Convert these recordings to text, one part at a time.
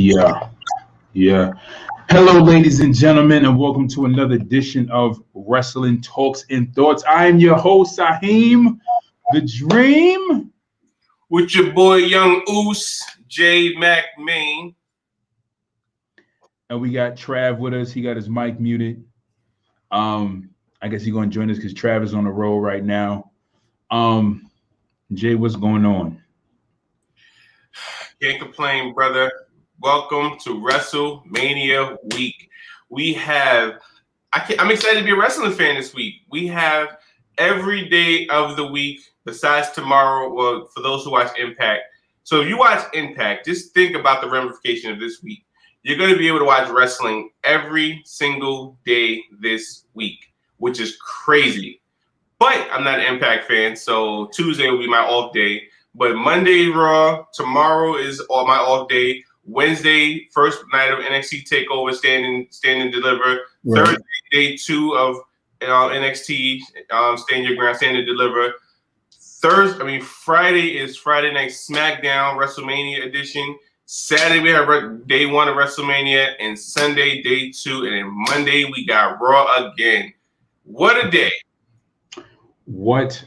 Yeah, yeah. Hello, ladies and gentlemen, and welcome to another edition of Wrestling Talks and Thoughts. I am your host, Saheem the Dream. With your boy Young Oos, J Mac Main. And we got Trav with us. He got his mic muted. I guess he's gonna join us because Trav is on the road right now. Jay, what's going on? Can't complain, brother. Welcome to Wrestlemania week. I'm excited to be a wrestling fan this week. We have every day of the week besides tomorrow, well, for those who watch Impact. So if you watch Impact, just think about the ramification of this week. You're going to be able to watch wrestling every single day this week, which is crazy. But I'm not an Impact fan, so Tuesday will be my off day. But Monday Raw, tomorrow is all my off day. Wednesday, first night of NXT TakeOver, stand and deliver. Right. Thursday, day 2 of NXT, stand your ground, stand and deliver. Friday is Friday Night SmackDown WrestleMania edition. Saturday we have day 1 of WrestleMania, and Sunday day 2, and then Monday we got Raw again. What a day! What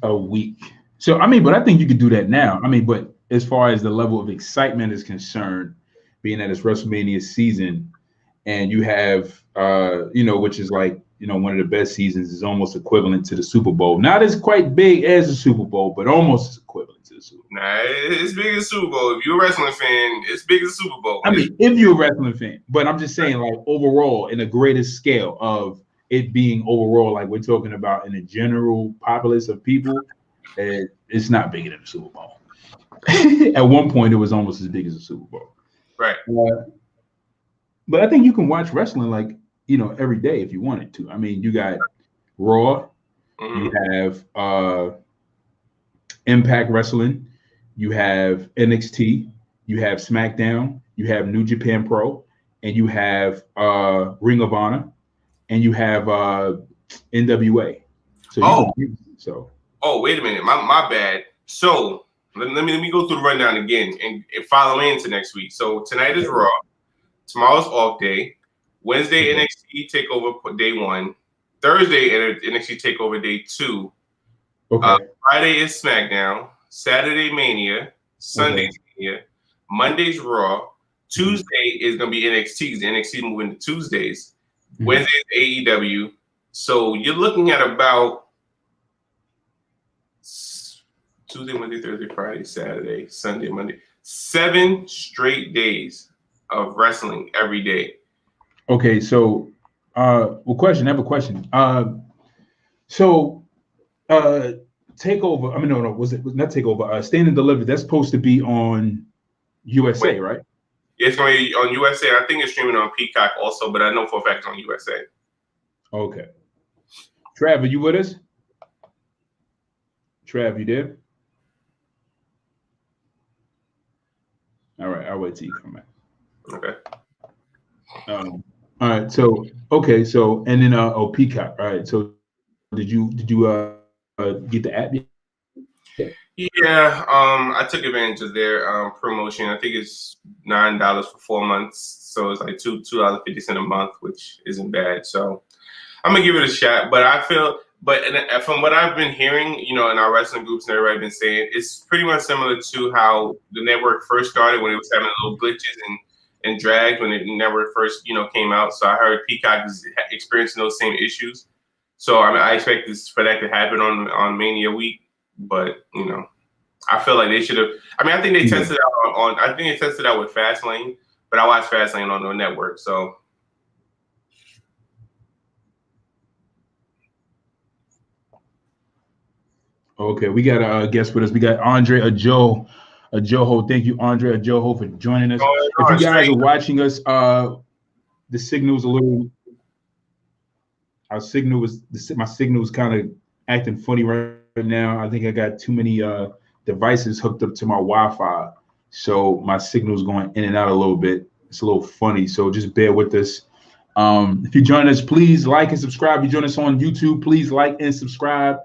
a week! So but I think you could do that now. But as far as the level of excitement is concerned, being that it's WrestleMania season, and you have which is like one of the best seasons, is almost equivalent to the Super Bowl. Not as quite big as the Super Bowl, but almost as equivalent to the Super Bowl. Nah, it's big as the Super Bowl. If you're a wrestling fan, it's big as the Super Bowl. If you're a wrestling fan, but I'm just saying, like, overall, in the greatest scale of it being overall, like we're talking about in the general populace of people, it's not bigger than the Super Bowl. At one point, it was almost as big as the Super Bowl. Right. But I think you can watch wrestling like every day if you wanted to. You got Raw, you have Impact Wrestling, you have NXT, you have SmackDown, you have New Japan Pro, and you have Ring of Honor, and you have NWA. Oh, wait a minute, my bad. So let me go through the rundown again and follow into next week. So tonight is Raw, tomorrow's off day. Wednesday, NXT TakeOver day 1. Thursday, NXT TakeOver day 2. Okay. Friday is SmackDown. Saturday, Mania. Sunday, Mania. Monday's Raw. Tuesday is going to be NXT because NXT moving to Tuesdays. Wednesday is AEW. So you're looking at about Tuesday, Wednesday, Thursday, Friday, Saturday, Sunday, Monday. 7 straight days of wrestling every day. Okay, so I have a question. TakeOver. Was it not TakeOver? Stand and Deliver. That's supposed to be on USA, right? It's going to be on USA. I think it's streaming on Peacock also, but I know for a fact it's on USA. Okay. Trav, are you with us? Trav, you there? All right, I'll wait till you come back. Okay. All right, so and then Peacock. All right, so did you get the app yet? Yeah, I took advantage of their promotion. I think it's $9 for 4 months, so it's like $2.50 a month, which isn't bad. So I'm gonna give it a shot. But from what I've been hearing, in our wrestling groups and everybody been saying, it's pretty much similar to how the network first started when it was having little glitches and dragged when the network first, came out. So I heard Peacock is experiencing those same issues. So I expect for that to happen on Mania week. But I feel like they should have. I think they tested it out I think they tested it out with Fastlane, but I watched Fastlane on the network. So okay, we got a guest with us. We got Andre Ajoho. Thank you, Andre Ajoho, for joining us. If you guys are watching us, the signal's a little. My signal was kind of acting funny right now. I think I got too many devices hooked up to my Wi-Fi, so my signal's going in and out a little bit. It's a little funny, so just bear with us. If you join us, please like and subscribe. If you join us on YouTube, please like and subscribe.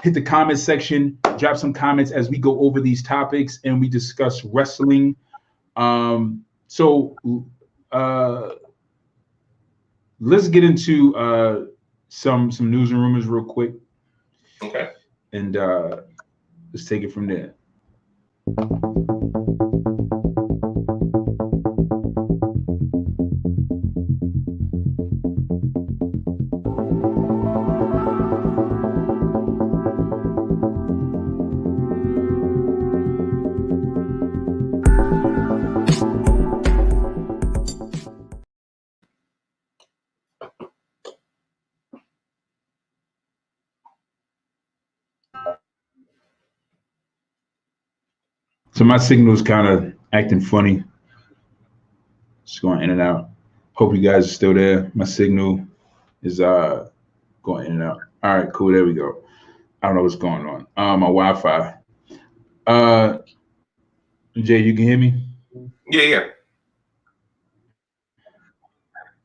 Hit the comment section, drop some comments as we go over these topics and we discuss wrestling. So let's get into some news and rumors real quick. Okay. And let's take it from there. So my signal is kind of acting funny. It's going in and out. Hope you guys are still there. My signal is going in and out. All right, cool. There we go. I don't know what's going on. My Wi-Fi. Jay, you can hear me? Yeah.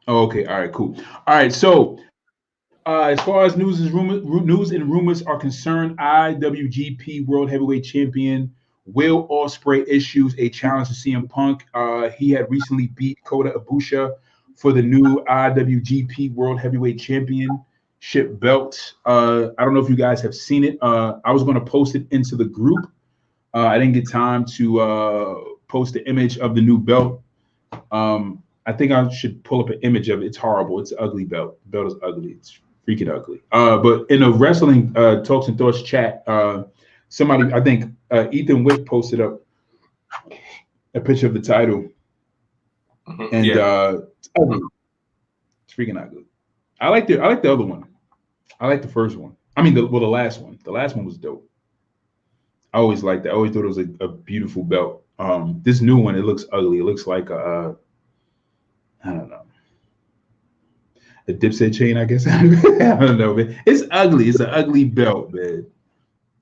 Oh, okay. All right, cool. All right. So as far as news and rumors are concerned, IWGP World Heavyweight Champion Will Ospreay issues a challenge to CM Punk. He had recently beat Kota Ibushi for the new IWGP World Heavyweight Championship belt. I don't know if you guys have seen it. I was going to post it into the group. I didn't get time to post the image of the new belt. I think I should pull up an image of it. It's horrible. It's an ugly belt. The belt is ugly. It's freaking ugly. But in a wrestling Talks and Thoughts chat, somebody, I think Ethan Wick posted up a picture of the title. And it's ugly. It's freaking ugly. I like the other one. I like the first one. I mean, the last one. The last one was dope. I always liked that. I always thought it was a beautiful belt. This new one, it looks ugly. It looks like I don't know, a Dipset chain, I guess. I don't know, man. It's ugly. It's an ugly belt, man.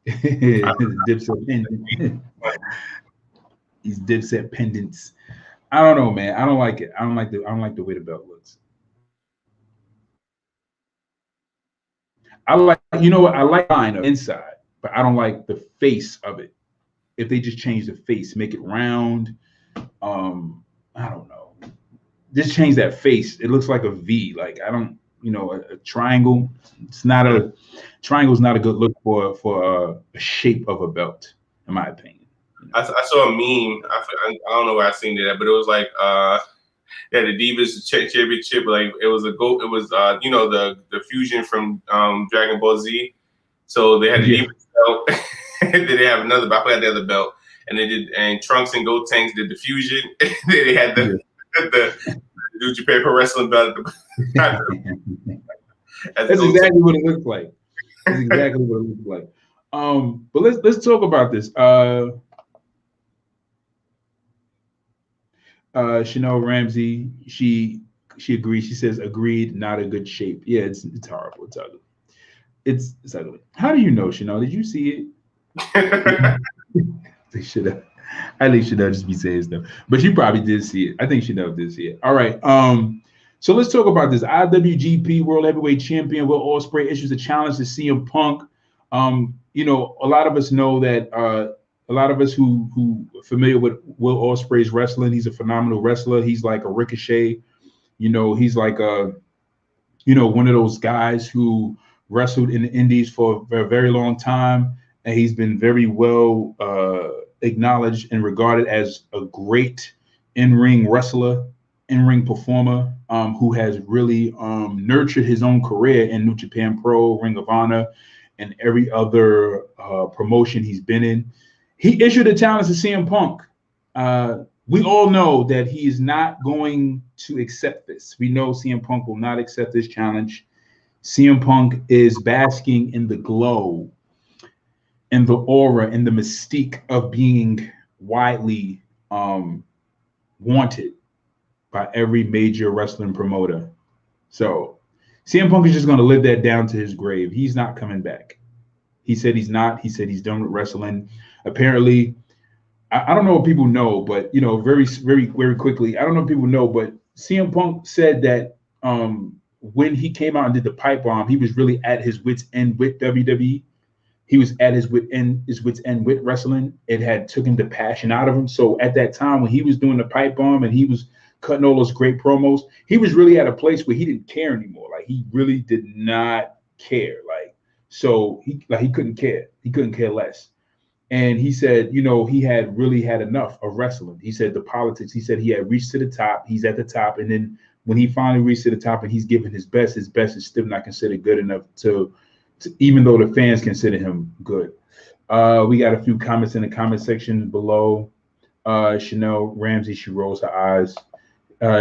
Dipset pendant. These Dipset pendants. I don't know, man. I don't like it. I don't like the way the belt looks. I like, you know what? I like the line of inside, but I don't like the face of it. If they just change the face, make it round, I don't know. Just change that face. It looks like a V. Like, I don't, a triangle. It's not a triangle's not a good look for a shape of a belt, in my opinion. I saw a meme. I don't know where I seen it at, but it was like the Divas Championship. Like it was it was the fusion from Dragon Ball Z. So they had the Divas belt, and then they have another. But I forgot the other belt. And they did, and Trunks and Gold Tanks did the fusion. They had the New Japan Pro Wrestling belt. That's exactly what it looks like. That's exactly what it looks like. But let's talk about this. Chanel Ramsey, she agrees. She says, "Agreed, not a good shape." Yeah, it's horrible. It's ugly. It's ugly. How do you know, Chanel? Did you see it? They should have. I think Chanel just be saying stuff, but you probably did see it. I think Chanel did see it. All right. So let's talk about this. IWGP World Heavyweight Champion Will Ospreay issues a challenge to CM Punk. A lot of us know that. A lot of us who are familiar with Will Ospreay's wrestling, he's a phenomenal wrestler. He's like a Ricochet. He's like one of those guys who wrestled in the Indies for a very long time, and he's been very well acknowledged and regarded as a great in-ring wrestler, in-ring performer, who has really nurtured his own career in New Japan Pro, Ring of Honor, and every other promotion he's been in. He issued a challenge to CM Punk. We all know that he is not going to accept this. We know CM Punk will not accept this challenge. CM Punk is basking in the glow and the aura and the mystique of being widely wanted by every major wrestling promoter. So CM Punk is just going to live that down to his grave. He's not coming back. He said he's not. He said he's done with wrestling. Apparently, I don't know what people know, but very, very, very quickly, I don't know if people know, but CM Punk said that when he came out and did the pipe bomb, he was really at his wit's end with WWE. he was at his wit's end with wrestling. It had taken the passion out of him. So at that time when he was doing the pipe bomb and he was cutting all those great promos, he was really at a place where he didn't care anymore. Like he really did not care. Like so he couldn't care. He couldn't care less. And he said, you know, he had really had enough of wrestling. He said the politics. He said he had reached to the top. He's at the top, and then when he finally reached to the top and he's giving his best is still not considered good enough to even though the fans consider him good. We got a few comments in the comment section below. Chanel Ramsey, she rolls her eyes.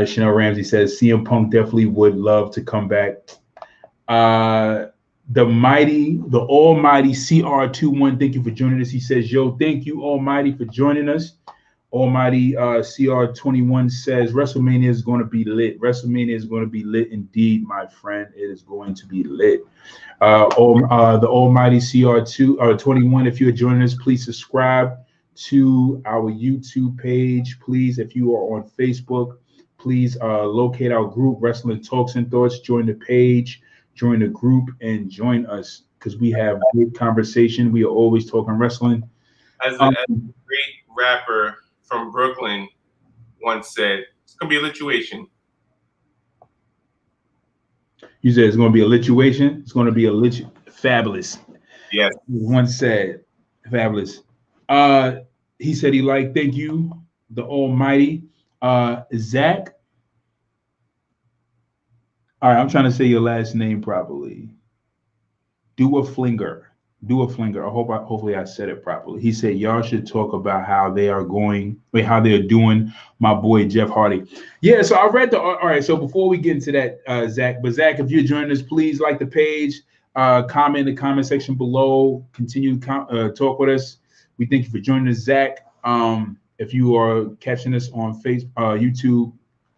Chanel Ramsey says CM Punk definitely would love to come back. The almighty CR21, thank you for joining us. He says, yo, thank you, Almighty, for joining us. Almighty CR21 says, WrestleMania is going to be lit. WrestleMania is going to be lit indeed, my friend. It is going to be lit. The almighty CR21, if you're joining us, please subscribe to our YouTube page. Please, if you are on Facebook, please locate our group, Wrestling Talks and Thoughts. Join the page, join the group, and join us because we have good conversation. We are always talking wrestling. As a great rapper from Brooklyn once said, it's going to be a lituation. You said it's going to be a lituation? It's going to be a fabulous. Yes. Once said, fabulous. He said he liked, thank you, the almighty. Zach. All right, I'm trying to say your last name properly. Do a flinger. Hopefully I said it properly. He said y'all should talk about how they are doing my boy Jeff Hardy. Yeah, so I read all right. So before we get into that, Zach, if you're joining us, please like the page, comment in the comment section below, continue to talk with us. We thank you for joining us, Zach. If you are catching us on Facebook, YouTube,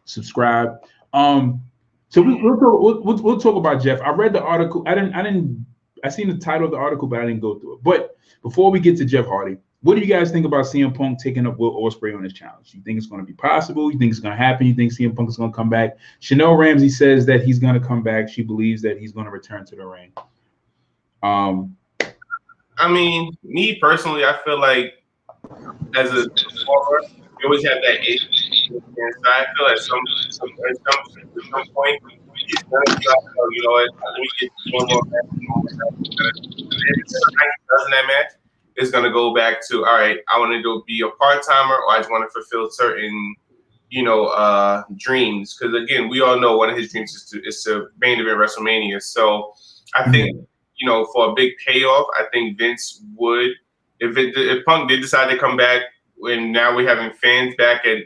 subscribe. So we'll talk about Jeff. I read the article. I seen the title of the article, but I didn't go through it. But before we get to Jeff Hardy, what do you guys think about CM Punk taking up Will Ospreay on this challenge? You think it's going to be possible? You think it's going to happen? You think CM Punk is going to come back? Chanel Ramsey says that he's going to come back. She believes that he's going to return to the ring. I mean, me personally, I feel like as a performer, you always have that itch. So I feel like at some point, he's going to be like, oh, you know what, let me get one more match. If does that match, it's going to go back to, all right, I want to go be a part-timer or I just want to fulfill certain, dreams. Because, again, we all know one of his dreams is to main event WrestleMania. So I think, for a big payoff, I think Vince would, if Punk did decide to come back, and now we're having fans back at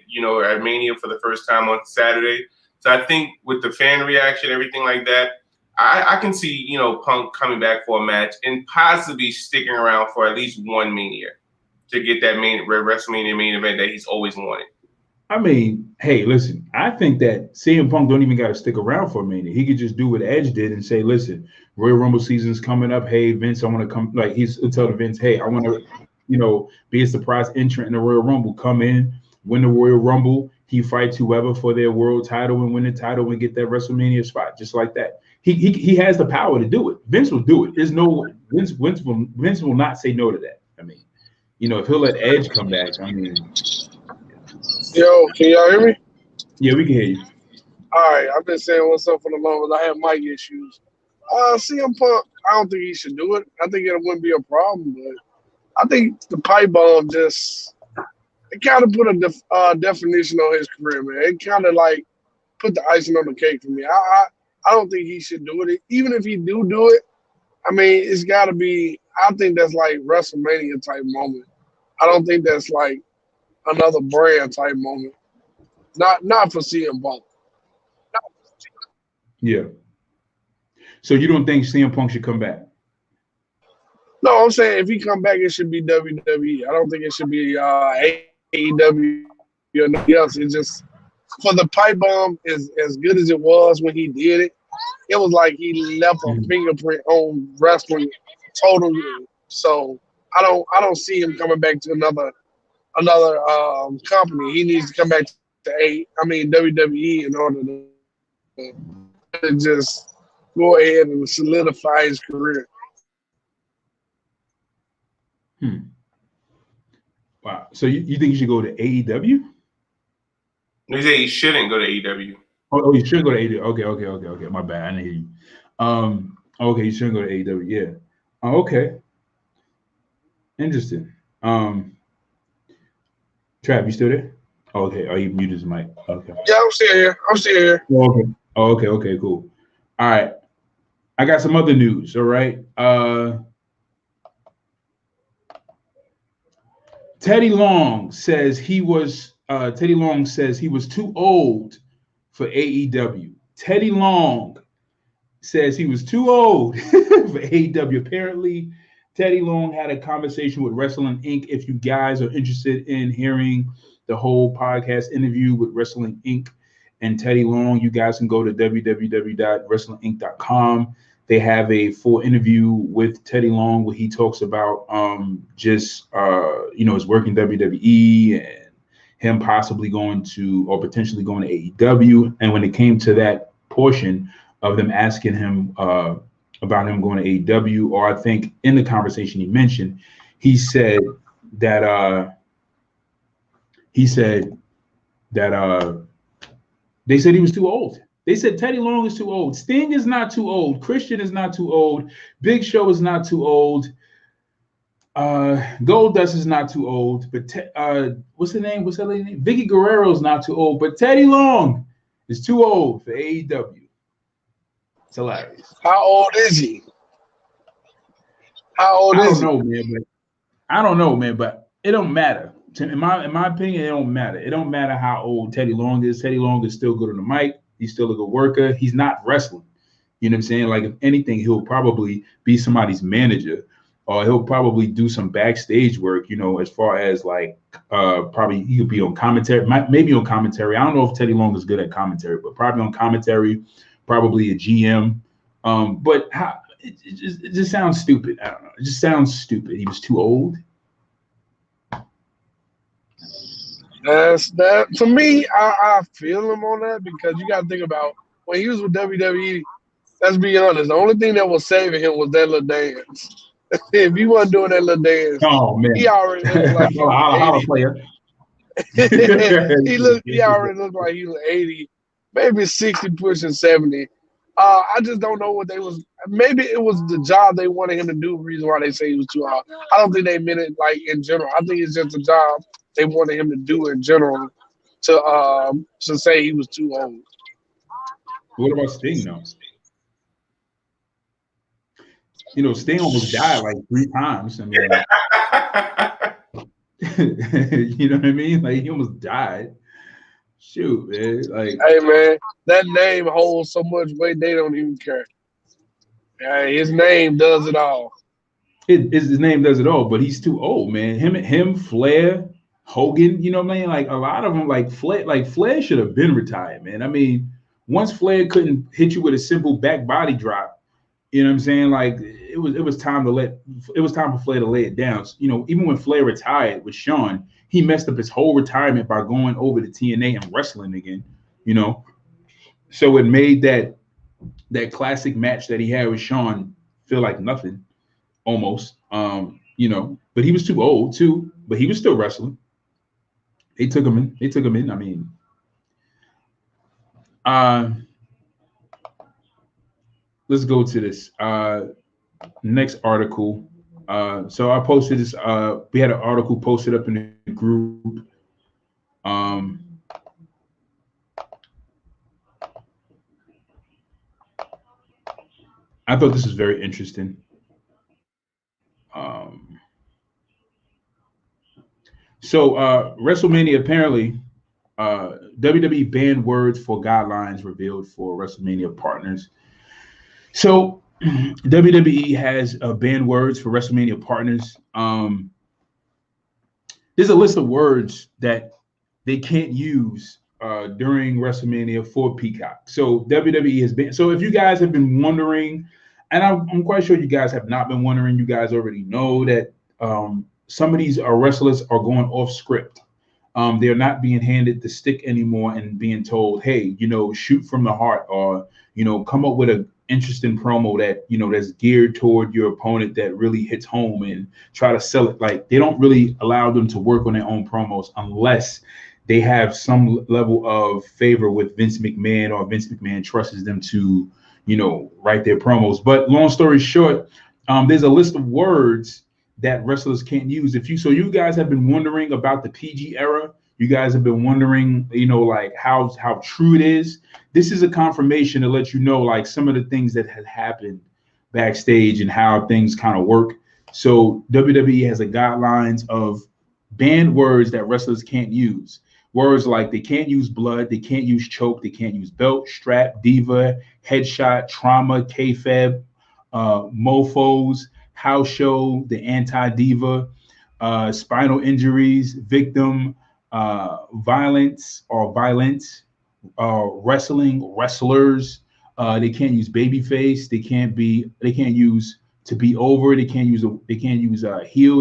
Mania for the first time on Saturday. So I think with the fan reaction, everything like that, I can see Punk coming back for a match and possibly sticking around for at least one Mania to get that WrestleMania main event that he's always wanted. I mean, hey, listen, I think that CM Punk don't even got to stick around for a Mania. He could just do what Edge did and say, listen, Royal Rumble season's coming up. Hey, Vince, I want to come. Like he'll tell Vince, hey, I want to, be a surprise entrant in the Royal Rumble. Come in, win the Royal Rumble. He fights whoever for their world title and win the title and get that WrestleMania spot, just like that. He has the power to do it. Vince will do it. There's no Vince will not say no to that. I mean, if he'll let Edge come back, I mean. Yo, can y'all hear me? Yeah, we can hear you. All right, I've been saying what's up for the longest. I have mic issues. CM Punk, I don't think he should do it. I think it wouldn't be a problem, but I think the pipe bomb it kind of put a definition on his career, man. It kind of like put the icing on the cake for me. I don't think he should do it. Even if he do it, I mean, it's got to be. I think that's like WrestleMania type moment. I don't think that's like another brand type moment. Not for CM Punk. Yeah. So you don't think CM Punk should come back? No, I'm saying if he come back, it should be WWE. I don't think it should be AEW or nothing else. It's just for the pipe bomb is as good as it was when he did it. It was like he left a fingerprint on wrestling totally. So I don't see him coming back to another company. He needs to come back to WWE in order to just go ahead and solidify his career. Wow. So you think you should go to AEW? They say he shouldn't go to AEW. Oh, you should go to AEW. Okay. My bad. I didn't hear you. Okay, you shouldn't go to AEW. Yeah. Okay. Interesting. Trav, you still there? Okay. Oh, you muted his mic. Okay. Yeah, I'm still here. Okay, cool. All right. I got some other news. All right. Teddy Long says he was too old for AEW. Teddy Long says he was too old for AEW. Apparently, Teddy Long had a conversation with Wrestling Inc. If you guys are interested in hearing the whole podcast interview with Wrestling Inc. and Teddy Long, you guys can go to www.wrestlinginc.com. They have a full interview with Teddy Long where he talks about his work in WWE and him possibly going to or potentially going to AEW. And when it came to that portion of them asking him about him going to AEW, or I think in the conversation he mentioned, he said that they said he was too old. They said Teddy Long is too old. Sting is not too old. Christian is not too old. Big Show is not too old. Goldust is not too old. But what's her name? What's her name? Vicky Guerrero is not too old. But Teddy Long is too old for AEW. It's hilarious. How old is he? I don't know, man. But it don't matter. In my opinion, it don't matter. It don't matter how old Teddy Long is. Teddy Long is still good on the mic. He's still a good worker. He's not wrestling. You know what I'm saying? Like, if anything, he'll probably be somebody's manager, or he'll probably do some backstage work, as far as like probably he could be on commentary, maybe on commentary. I don't know if Teddy Long is good at commentary, but probably on commentary, probably a GM. But it just sounds stupid. I don't know. It just sounds stupid. He was too old. That's that. To me, I feel him on that because you got to think about when he was with WWE. Let's be honest. The only thing that was saving him was that little dance. If he wasn't doing that little dance, oh man, he already looked like he was 80. He already looked like he was 80, maybe 60, pushing 70. I just don't know what they was. Maybe it was the job they wanted him to do. The reason why they say he was too old. I don't think they meant it like in general. I think it's just a job they wanted him to do in general to say he was too old. What about Sting though? Sting almost died like 3 times. I mean, you know what I mean? Like, he almost died. Shoot, man. Like, hey, man, that name holds so much weight they don't even care. His name does it all. His name does it all, but he's too old, man. Him, Flair, Hogan. You know what I mean? Like, a lot of them, like Flair should have been retired, man. I mean, once Flair couldn't hit you with a simple back body drop, you know what I'm saying? Like, it was time for Flair to lay it down. Even when Flair retired with Shawn, he messed up his whole retirement by going over to TNA and wrestling again. So it made that classic match that he had with Shawn feel like nothing, almost. But he was too old too. But he was still wrestling. They took him in. I mean, let's go to this next article. So I posted this. We had an article posted up in the group. I thought this was very interesting. So WrestleMania, apparently, WWE banned words for guidelines revealed for WrestleMania partners. So WWE has banned words for WrestleMania partners. There's a list of words that they can't use during WrestleMania for Peacock. So WWE has been. So if you guys have been wondering, and I'm quite sure you guys have not been wondering, you guys already know that some of these wrestlers are going off script. They're not being handed the stick anymore and being told, hey, shoot from the heart, or, come up with interesting promo that, you know, that's geared toward your opponent, that really hits home, and try to sell it. Like, they don't really allow them to work on their own promos unless they have some level of favor with Vince McMahon, or Vince McMahon trusts them to, you know, write their promos. But long story short, there's a list of words that wrestlers can't use. So you guys have been wondering about the PG era. You guys have been wondering, you know, like how true it is. This is a confirmation to let you know, like, some of the things that have happened backstage and how things kind of work. So WWE has a guidelines of banned words that wrestlers can't use. Words like they can't use blood, they can't use choke, they can't use belt, strap, diva, headshot, trauma, kayfabe, mofos, house show, the anti-diva, spinal injuries, victim, violence or violence, wrestling, wrestlers. They can't use babyface. They can't use to be over. They can't use heel.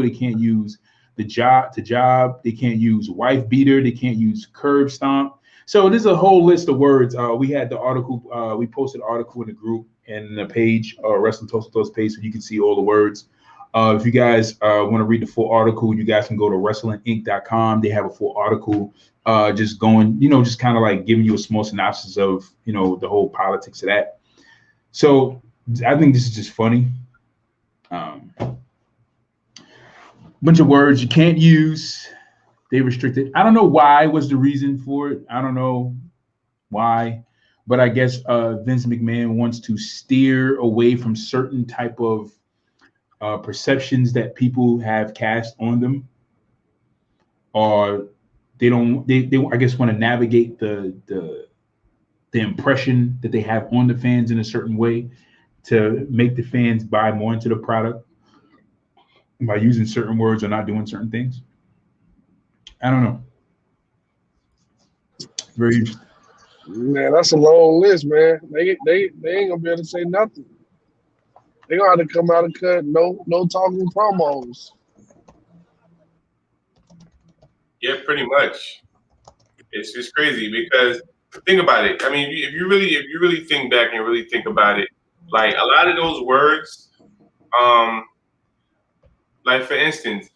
They can't use the job. They can't use wife beater. They can't use curb stomp. So there's a whole list of words. We had the article. We posted an article in the group and the page, Wrestling Toast with Us page, so you can see all the words. If you guys want to read the full article, you guys can go to wrestlinginc.com. They have a full article just going, you know, just kind of like giving you a small synopsis of, you know, the whole politics of that. So I think this is just funny. Bunch of words you can't use. They restricted. I don't know why was the reason for it. I don't know why. But I guess Vince McMahon wants to steer away from certain type of perceptions that people have cast on them, or they I guess want to navigate the impression that they have on the fans in a certain way to make the fans buy more into the product by using certain words or not doing certain things. I don't know. Very interesting. Man, that's a long list, man. They ain't gonna be able to say nothing. They gonna have to come out and cut no talking promos. Yeah, pretty much. It's just crazy because think about it. I mean, if you really think back and really think about it, like a lot of those words, like for instance,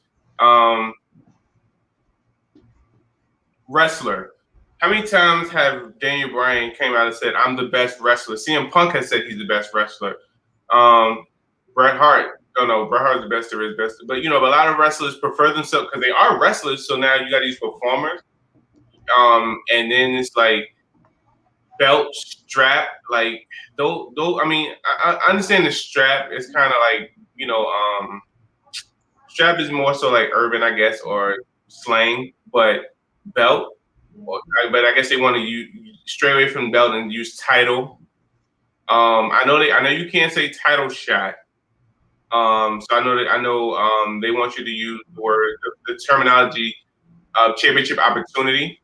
wrestler. How many times have Daniel Bryan came out and said, "I'm the best wrestler"? CM Punk has said he's the best wrestler. Bret Hart, Bret Hart's the best there is, best. But you know, a lot of wrestlers prefer themselves because they are wrestlers. So now you got these performers, and then it's like belt, strap, like those. I mean, I understand the strap is kind of like, you know, strap is more so like urban, I guess, or slang, but belt. But I guess they want to stray away from belt and use title. I know you can't say title shot. So I know they want you to use the word, the terminology of championship opportunity.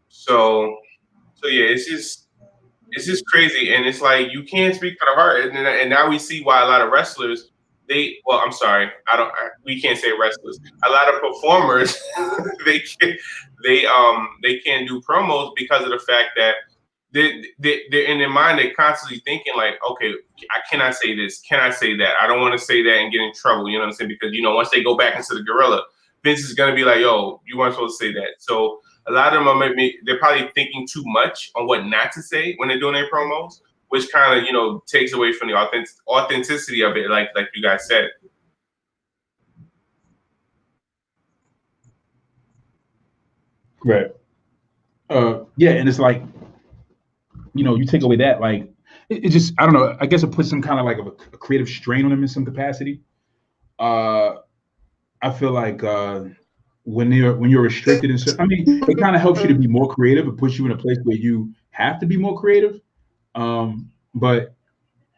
So yeah, it's just crazy, and it's like you can't speak for the heart, and now we see why a lot of wrestlers. I'm sorry, we can't say wrestlers. A lot of performers, they can't do promos because of the fact that they're in their mind. They're constantly thinking like, okay, can I say this? Can I say that? I don't want to say that and get in trouble. You know what I'm saying? Because you know, once they go back into the gorilla, Vince is gonna be like, yo, you weren't supposed to say that. So a lot of them they're probably thinking too much on what not to say when they're doing their promos, which kind of, you know, takes away from the authenticity of it, like you guys said. Right. Yeah, and it's like, you know, you take away that, like, it just, I don't know, I guess it puts some kind of like a creative strain on them in some capacity. I feel like when you're restricted and I mean, it kind of helps you to be more creative. It puts you in a place where you have to be more creative. But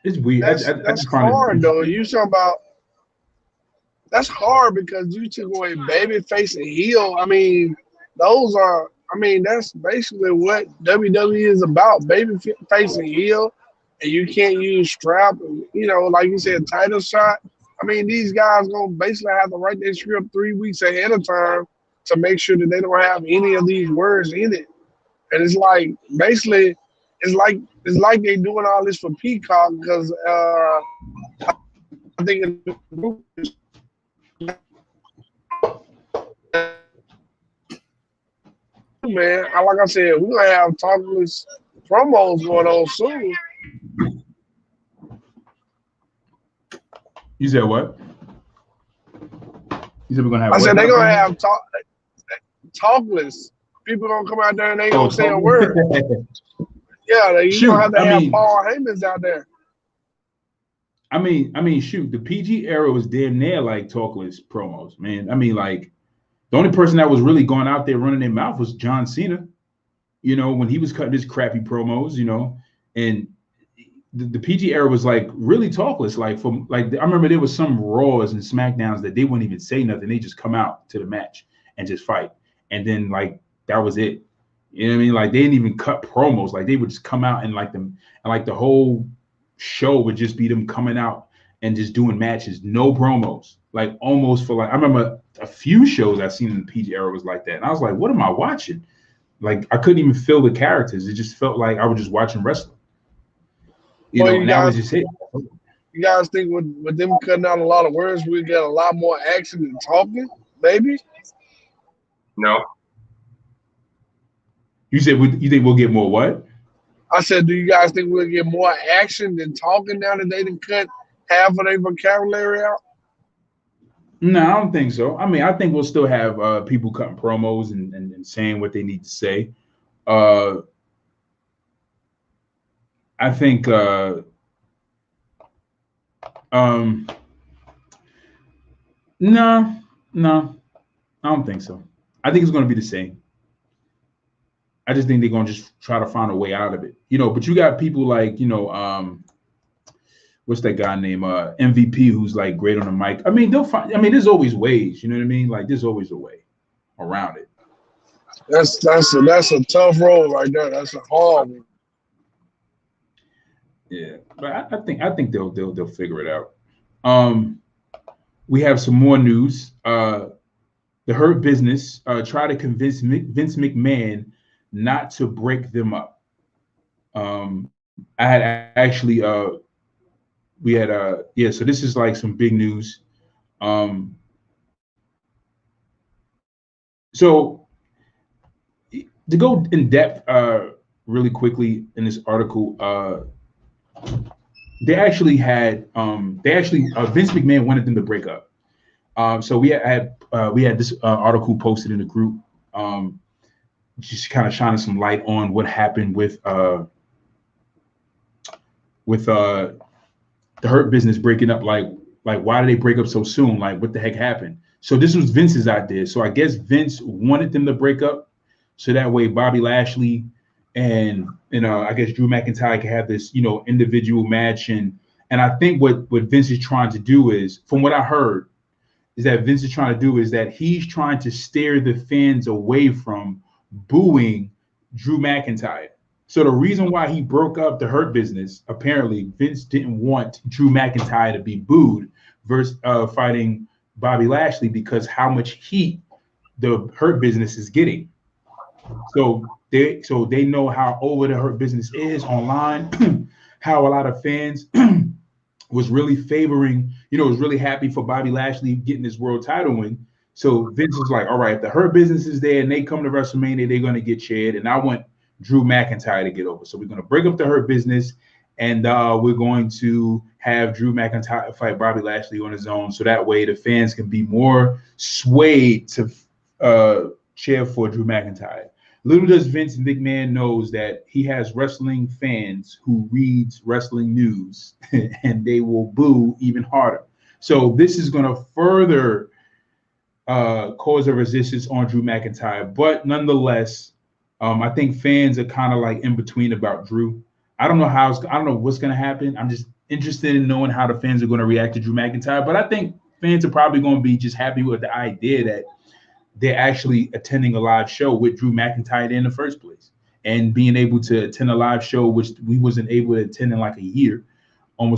it's weird. That's hard though. You talking about that's hard because you took away babyface and heel. I mean, that's basically what WWE is about: babyface and heel. And you can't use strap. You know, like you said, title shot. I mean, these guys gonna basically have to write their script 3 weeks ahead of time to make sure that they don't have any of these words in it. And it's like basically, it's like they doing all this for Peacock because I think it's man. Like I said, we're gonna have talkless promos going on soon. You said what? You said we're gonna have. I said they're gonna have talkless. People gonna come out there and they ain't gonna say a word. Yeah, you gonna have to have Paul Heyman's out there. I mean, shoot, the PG era was damn near like talkless promos, man. I mean, like the only person that was really going out there running their mouth was John Cena. You know, when he was cutting his crappy promos, you know, and the PG era was like really talkless. Like I remember there was some Raws and SmackDowns that they wouldn't even say nothing. They just come out to the match and just fight, and then like that was it. You know what I mean? Like they didn't even cut promos. Like they would just come out and the whole show would just be them coming out and just doing matches, no promos. Like almost for like I remember a few shows I've seen in the PG era was like that, and I was like, what am I watching? Like I couldn't even feel the characters. It just felt like I was just watching wrestling. You know, and that was just it. You guys think with them cutting out a lot of words, we get a lot more action than talking? Maybe. No. You said you think we'll get more what? I said, do you guys think we'll get more action than talking now that they done cut half of their vocabulary out? No, I don't think so. I mean, I think we'll still have people cutting promos and saying what they need to say. I think no, I don't think so. I think it's going to be the same. I just think they're going to just try to find a way out of it, you know. But you got people like, you know, what's that guy named MVP who's like great on the mic. I mean, they'll find. I mean, there's always ways. You know what I mean? Like, there's always a way around it. That's a tough role right there. That's a hard one. Yeah, but I think they'll figure it out. We have some more news. The Hurt Business try to convince Vince McMahon not to break them up. I had actually so this is like some big news. So to go in depth really quickly in this article, they actually Vince McMahon wanted them to break up. So we had this article posted in the group, just kind of shining some light on what happened with the Hurt Business breaking up. Like why did they break up so soon? Like what the heck happened? So this was Vince's idea. So I guess Vince wanted them to break up so that way Bobby Lashley and I guess Drew McIntyre can have this, you know, individual match. And I think what Vince is trying to do is, from what I heard, is that Vince is trying to do is that he's trying to steer the fans away from booing Drew McIntyre. So the reason why he broke up the Hurt Business, apparently Vince didn't want Drew McIntyre to be booed versus fighting Bobby Lashley because how much heat the Hurt Business is getting. So they know how over the Hurt Business is online, how a lot of fans was really favoring, you know, was really happy for Bobby Lashley getting this world title win. So Vince was like, all right, if the Hurt Business is there and they come to WrestleMania, they're going to get cheered. And I want Drew McIntyre to get over. So we're going to break up the Hurt Business and we're going to have Drew McIntyre fight Bobby Lashley on his own. So that way the fans can be more swayed to cheer for Drew McIntyre. Little does Vince McMahon knows that he has wrestling fans who reads wrestling news and they will boo even harder. So this is going to further cause a resistance on Drew McIntyre. But nonetheless, I think fans are kind of like in between about Drew. I don't know what's going to happen. I'm just interested in knowing how the fans are going to react to Drew McIntyre. But I think fans are probably going to be just happy with the idea that they're actually attending a live show with Drew McIntyre in the first place and being able to attend a live show, which we wasn't able to attend in like a year. And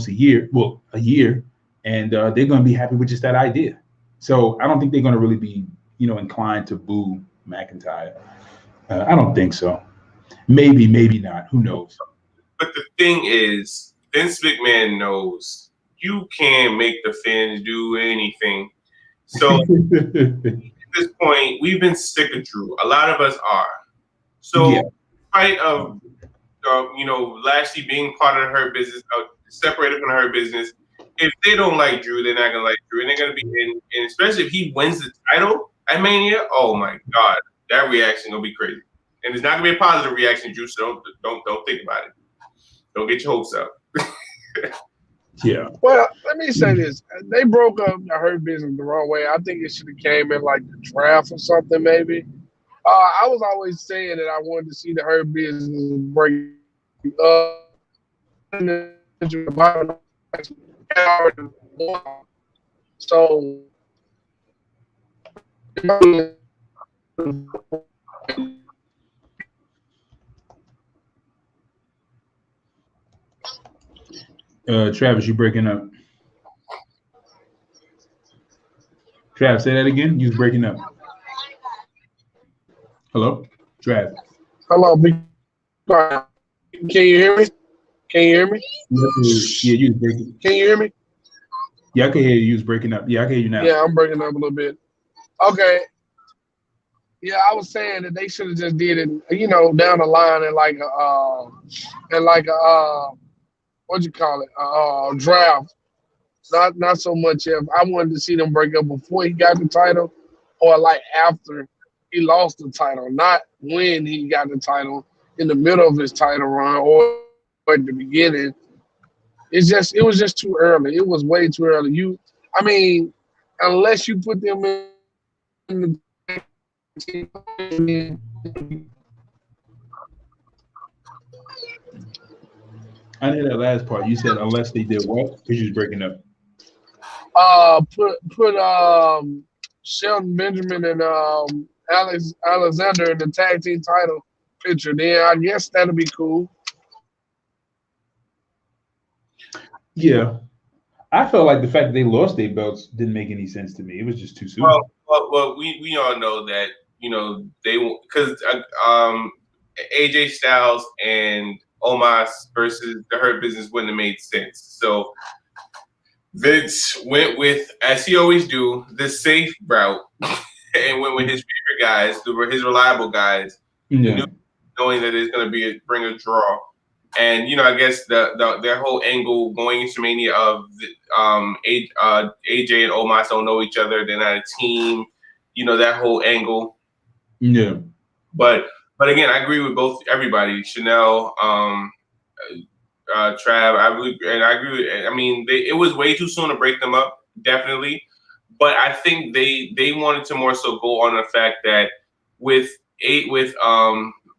they're going to be happy with just that idea. So I don't think they're going to really be, you know, inclined to boo McIntyre. I don't think so. Maybe, maybe not. Who knows? But the thing is, Vince McMahon knows you can't make the fans do anything. So at this point, we've been sick of Drew. A lot of us are. So, in spite of Lashley being part of her business, separated from her business, if they don't like Drew, they're not gonna like Drew, and they're gonna be and especially if he wins the title at Mania. Oh my God, that reaction gonna be crazy, and it's not gonna be a positive reaction, Drew. So don't think about it. Don't get your hopes up. Yeah. Well, let me say this: they broke up the Hurt Business the wrong way. I think it should have came in like the draft or something, maybe. I was always saying that I wanted to see the Hurt Business break up. So Travis, you breaking up. Travis, say that again. You was breaking up. Hello? Travis. Hello, big. Can you hear me? Can you hear me? Yeah, you was breaking. Can you hear me? Yeah, I can hear you. You was breaking up. Yeah, I can hear you now. Yeah, I'm breaking up a little bit. Okay. Yeah, I was saying that they should have just did it, down the line in like a what you call it, draft. Not so much if I wanted to see them break up before he got the title, or like after he lost the title, not when he got the title, in the middle of his title run or at the beginning. It was just too early. It was way too early. Unless you put them in the I did that last part. You said unless they did what? Because you was breaking up. Put Shelton Benjamin and Alexander in the tag team title picture. Then I guess that'll be cool. Yeah, I felt like the fact that they lost their belts didn't make any sense to me. It was just too soon. Well, we all know that they because AJ Styles and Omos versus the Hurt Business wouldn't have made sense. So Vince went with, as he always do, the safe route and went with his favorite guys, his reliable guys, knowing that it's going to bring a draw. And I guess their whole angle going into Mania of AJ and Omos don't know each other, they're not a team. That whole angle. Yeah. But again, I agree with everybody. Chanel, Trav, I agree with. It was way too soon to break them up, definitely. But I think they wanted to more so go on the fact that with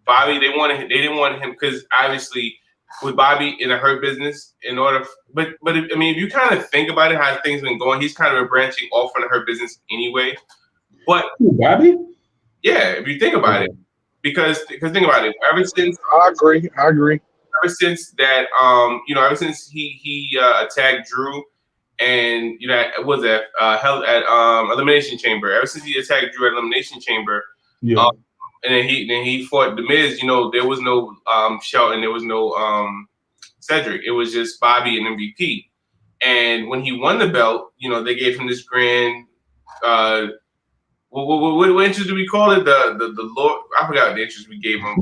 Bobby, they didn't want him because obviously with Bobby in the Hurt Business, if you kind of think about it, how things been going, he's kind of branching off from the Hurt Business anyway. But Bobby, yeah, if you think about it, because think about it, ever since I agree. Ever since that, ever since he attacked Drew, and was that held at Elimination Chamber. Ever since he attacked Drew at Elimination Chamber, yeah. And then he fought The Miz. There was no Shelton, there was no Cedric. It was just Bobby and MVP. And when he won the belt, they gave him this grand. What entrance do we call it? The Lord. I forgot the entrance we gave him.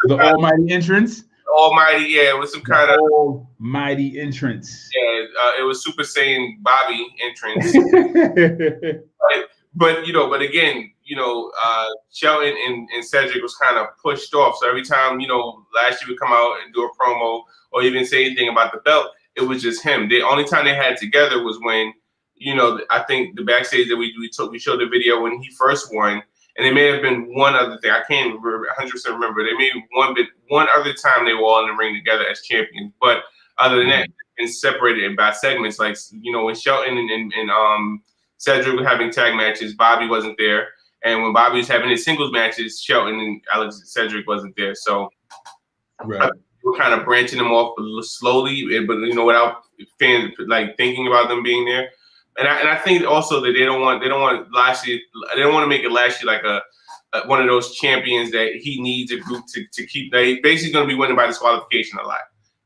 The Almighty entrance. Almighty, yeah, it was some kind of Almighty entrance. Yeah, it was Super Saiyan Bobby entrance. but again, Shelton and Cedric was kind of pushed off. So every time, Lashley would come out and do a promo or even say anything about the belt, it was just him. The only time they had together was when, I think the backstage that we showed the video when he first won. And there may have been one other thing. I can't 100% remember. There may be one other time they were all in the ring together as champions. But other than that, been separated by segments. Like, when Shelton and Cedric were having tag matches, Bobby wasn't there. And when Bobby was having his singles matches, Shelton and Cedric wasn't there. So right. We're kind of branching them off slowly, but without fans like thinking about them being there. And I think also that they don't want Lashley. They don't want to make it Lashley like one of those champions that he needs a group to keep. He's basically going to be winning by disqualification a lot.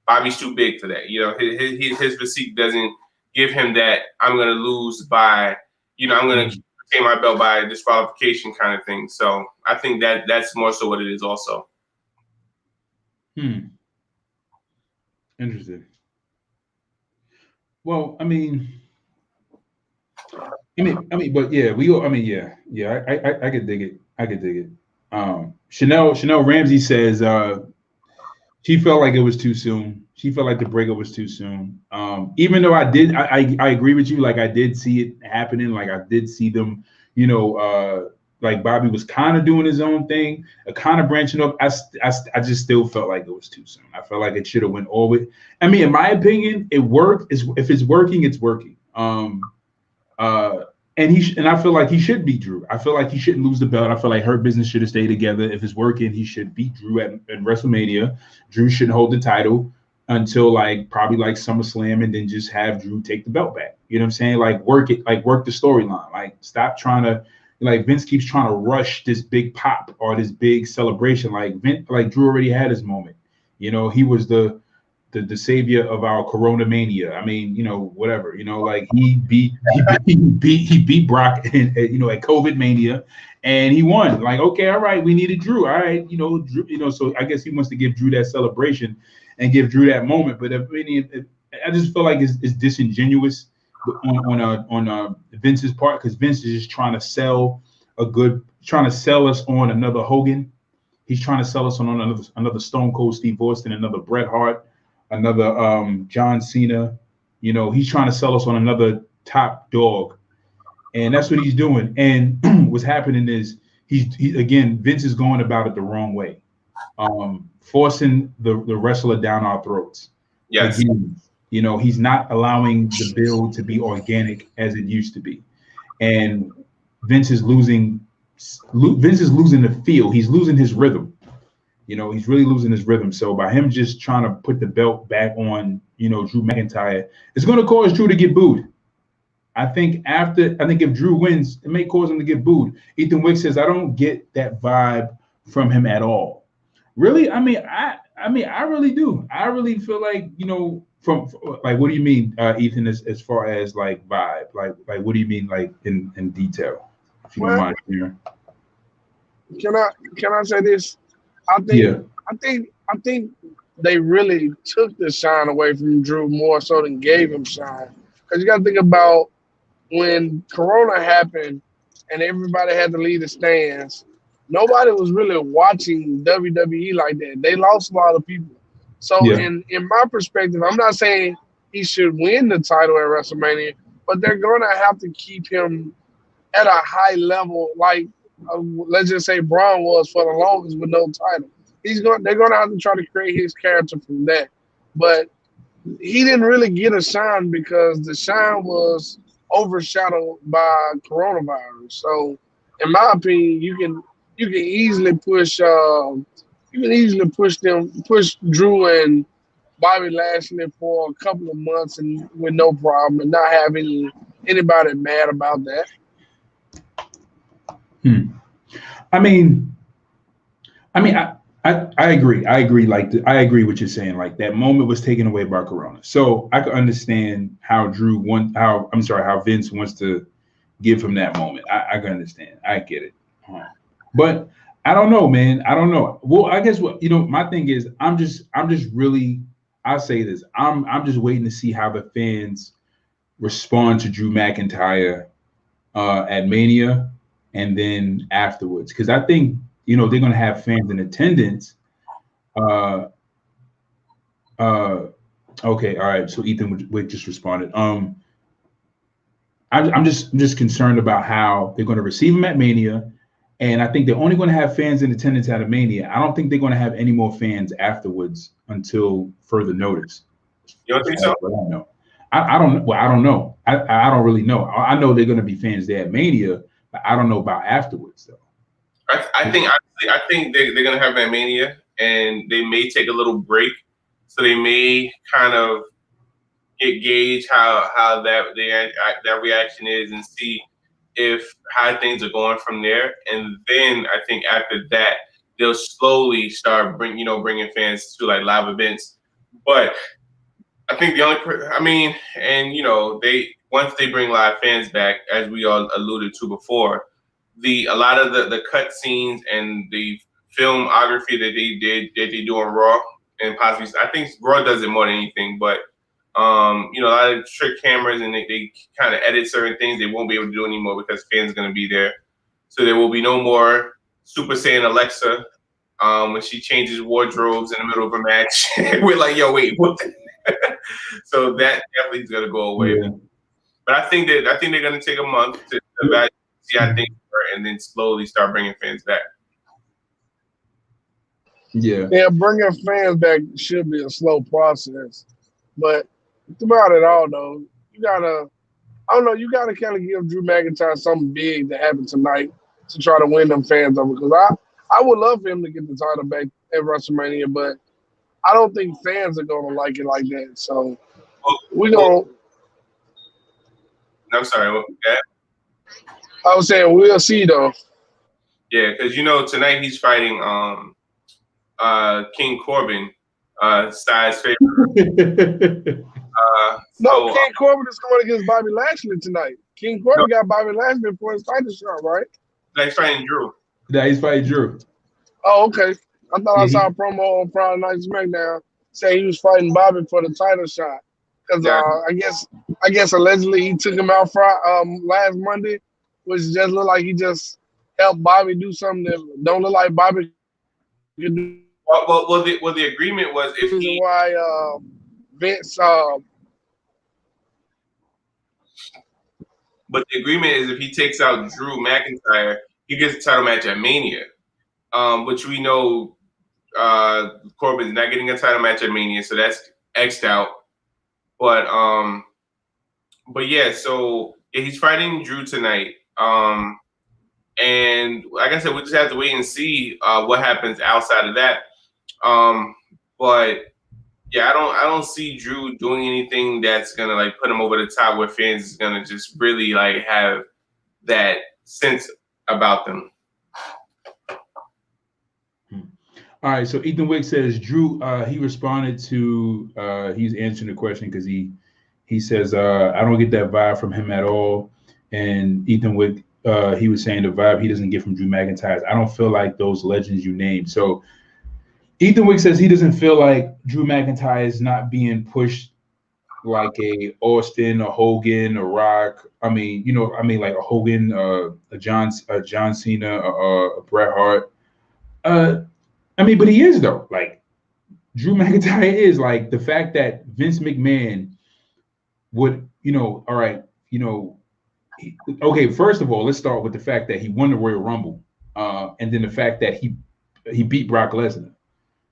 Bobby's too big for that. His physique doesn't give him that. I'm going to lose by, I'm going to retain my belt by disqualification kind of thing. So I think that's more so what it is also. Interesting. Well, I mean, but yeah, I could dig it. I could dig it. Chanel Ramsey says she felt like it was too soon. She felt like the breakup was too soon. Even though I agree with you. Like I did see it happening. Like I did see them, like Bobby was kind of doing his own thing, kind of branching up. I just still felt like it was too soon. I felt like it should have went all with. I mean, in my opinion, it worked. If it's working, it's working. And I feel like he should beat Drew. I feel like he shouldn't lose the belt. I feel like Hurt Business should have stayed together. If it's working, he should beat Drew at WrestleMania. Drew shouldn't hold the title until probably SummerSlam, and then just have Drew take the belt back. You know what I'm saying? Like work it, work the storyline. Like stop trying to, Vince keeps trying to rush this big pop or this big celebration. Like Drew already had his moment. He was the savior of our Corona mania. I mean, whatever. He beat Brock at COVID mania, and he won. Like, okay, all right, we needed Drew. All right, Drew. So I guess he wants to give Drew that celebration and give Drew that moment. But I just feel like it's disingenuous on Vince's part, because Vince is just trying to sell us on another Hogan. He's trying to sell us on another Stone Cold Steve Austin, another Bret Hart, another John Cena. He's trying to sell us on another top dog, and that's what he's doing. And what's happening is Vince is going about it the wrong way, forcing the wrestler down our throats. Yes. Again, he's not allowing the build to be organic as it used to be, and Vince is losing the feel. He's losing his rhythm. He's really losing his rhythm. So by him just trying to put the belt back on, Drew McIntyre, it's going to cause Drew to get booed. I think if Drew wins, it may cause him to get booed. Ethan Wick says, I don't get that vibe from him at all. Really? I really do. I really feel like, from what do you mean, Ethan, as far as vibe? Like what do you mean in detail? If you don't mind hearing. Can I say this? I think they really took the shine away from Drew more so than gave him shine. Because you got to think about when Corona happened and everybody had to leave the stands, nobody was really watching WWE like that. They lost a lot of people. So in my perspective, I'm not saying he should win the title at WrestleMania, but they're going to have to keep him at a high level, let's just say Braun was for the longest with no title. They're going to have to try to create his character from that. But he didn't really get a shine because the shine was overshadowed by coronavirus. So, in my opinion, you can easily push push Drew and Bobby Lashley for a couple of months and with no problem, and not have anybody mad about that. I agree. I agree. I agree what you're saying. Like that moment was taken away by Corona. So I could understand how Vince wants to give him that moment. I can understand. I get it. But I don't know, man. I don't know. Well, I guess my thing is I'm just really, I'll say this. I'm just waiting to see how the fans respond to Drew McIntyre at Mania and then afterwards. Because I think they're going to have fans in attendance. Okay, all right. So Ethan Wick just responded. I'm just concerned about how they're going to receive him at Mania, and I think they're only going to have fans in attendance at a Mania. I don't think they're going to have any more fans afterwards until further notice. You don't think so? I don't know. Well, I don't know. I don't really know. I know they're going to be fans there at Mania, but I don't know about afterwards though. I think they're going to have that Mania, and they may take a little break, so they may kind of gauge how that reaction is and see if how things are going from there, and then I think after that they'll slowly start bringing fans to like live events. But I think they once they bring live fans back, as we all alluded to before, a lot of the cut scenes and the filmography that they do on Raw, and possibly I think Raw does it more than anything, but a lot of trick cameras, and they kind of edit certain things they won't be able to do anymore because fans are going to be there. So there will be no more Super Saiyan Alexa when she changes wardrobes in the middle of a match. We're like, yo, wait, what? So that definitely is going to go away. Yeah. But I think they're going to take a month to evaluate, see how things are, and then slowly start bringing fans back. Yeah, bringing fans back should be a slow process, but throughout it all, though, you gotta kind of give Drew McIntyre something big to happen tonight to try to win them fans over. Because I would love for him to get the title back at WrestleMania, but I don't think fans are gonna like it like that. So I'm sorry. What was that? I was saying we'll see though. Yeah, because tonight he's fighting King Corbin, Styles' favorite. King Corbin is going against Bobby Lashley tonight. King Corbin got Bobby Lashley for his title shot, right? No, he's fighting Drew. Yeah, he's fighting Drew. Oh, okay. I thought I saw a promo on Friday Night SmackDown saying he was fighting Bobby for the title shot. Because I guess allegedly he took him out last Monday, which just looked like he just helped Bobby do something that don't look like Bobby could do. Well, the agreement was if he why Vince. But the agreement is if he takes out Drew McIntyre, he gets a title match at Mania, which we know Corbin's not getting a title match at Mania, so that's X'd out. But yeah, so he's fighting Drew tonight. And like I said, we just have to wait and see what happens outside of that. But yeah, I don't see Drew doing anything that's gonna like put him over the top where fans is gonna just really like have that sense about them. All right, so Ethan Wick says Drew. He responded to. He's answering the question because he says I don't get that vibe from him at all. And Ethan Wick, he was saying the vibe he doesn't get from Drew McIntyre. I don't feel like those legends you named. So Ethan Wick says he doesn't feel like Drew McIntyre is not being pushed like a Austin, a Hogan, a Rock. I mean like a Hogan, a John Cena, a Bret Hart. But he is though. Like Drew McIntyre is like the fact that Vince McMahon would, all right, okay. First of all, let's start with the fact that he won the Royal Rumble, and then the fact that he beat Brock Lesnar.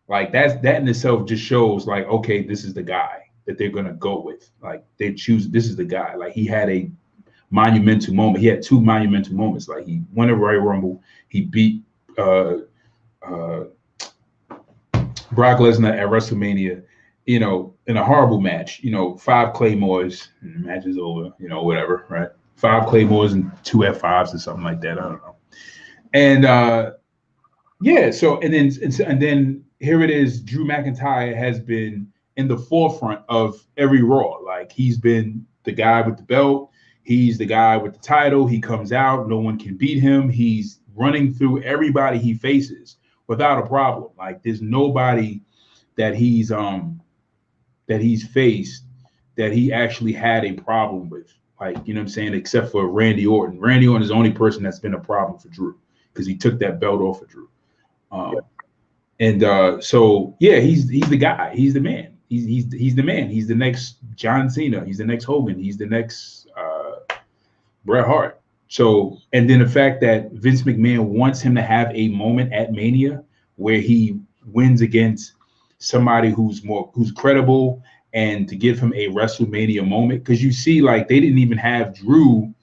Like that in itself just shows like, okay, this is the guy that they're gonna go with. Like they choose, this is the guy. Like he had a monumental moment. He had two monumental moments. Like he won the Royal Rumble. He beat Brock Lesnar at WrestleMania, in a horrible match, 5 Claymores, and the match is over, whatever, right? 5 Claymores and 2 F5s or something like that. I don't know. And yeah, so and then here it is. Drew McIntyre has been in the forefront of every Raw. Like he's been the guy with the belt. He's the guy with the title. He comes out. No one can beat him. He's running through everybody he faces without a problem. Like there's nobody that he's faced that he actually had a problem with. Like, you know what I'm saying? Except for Randy Orton. Randy Orton is the only person that's been a problem for Drew because he took that belt off of Drew. So yeah, he's the guy. He's the man. He's the man. He's the next John Cena. He's the next Hogan. He's the next Bret Hart. So, and then the fact that Vince McMahon wants him to have a moment at Mania where he wins against somebody who's credible, and to give him a WrestleMania moment, because you see, like they didn't even have Drew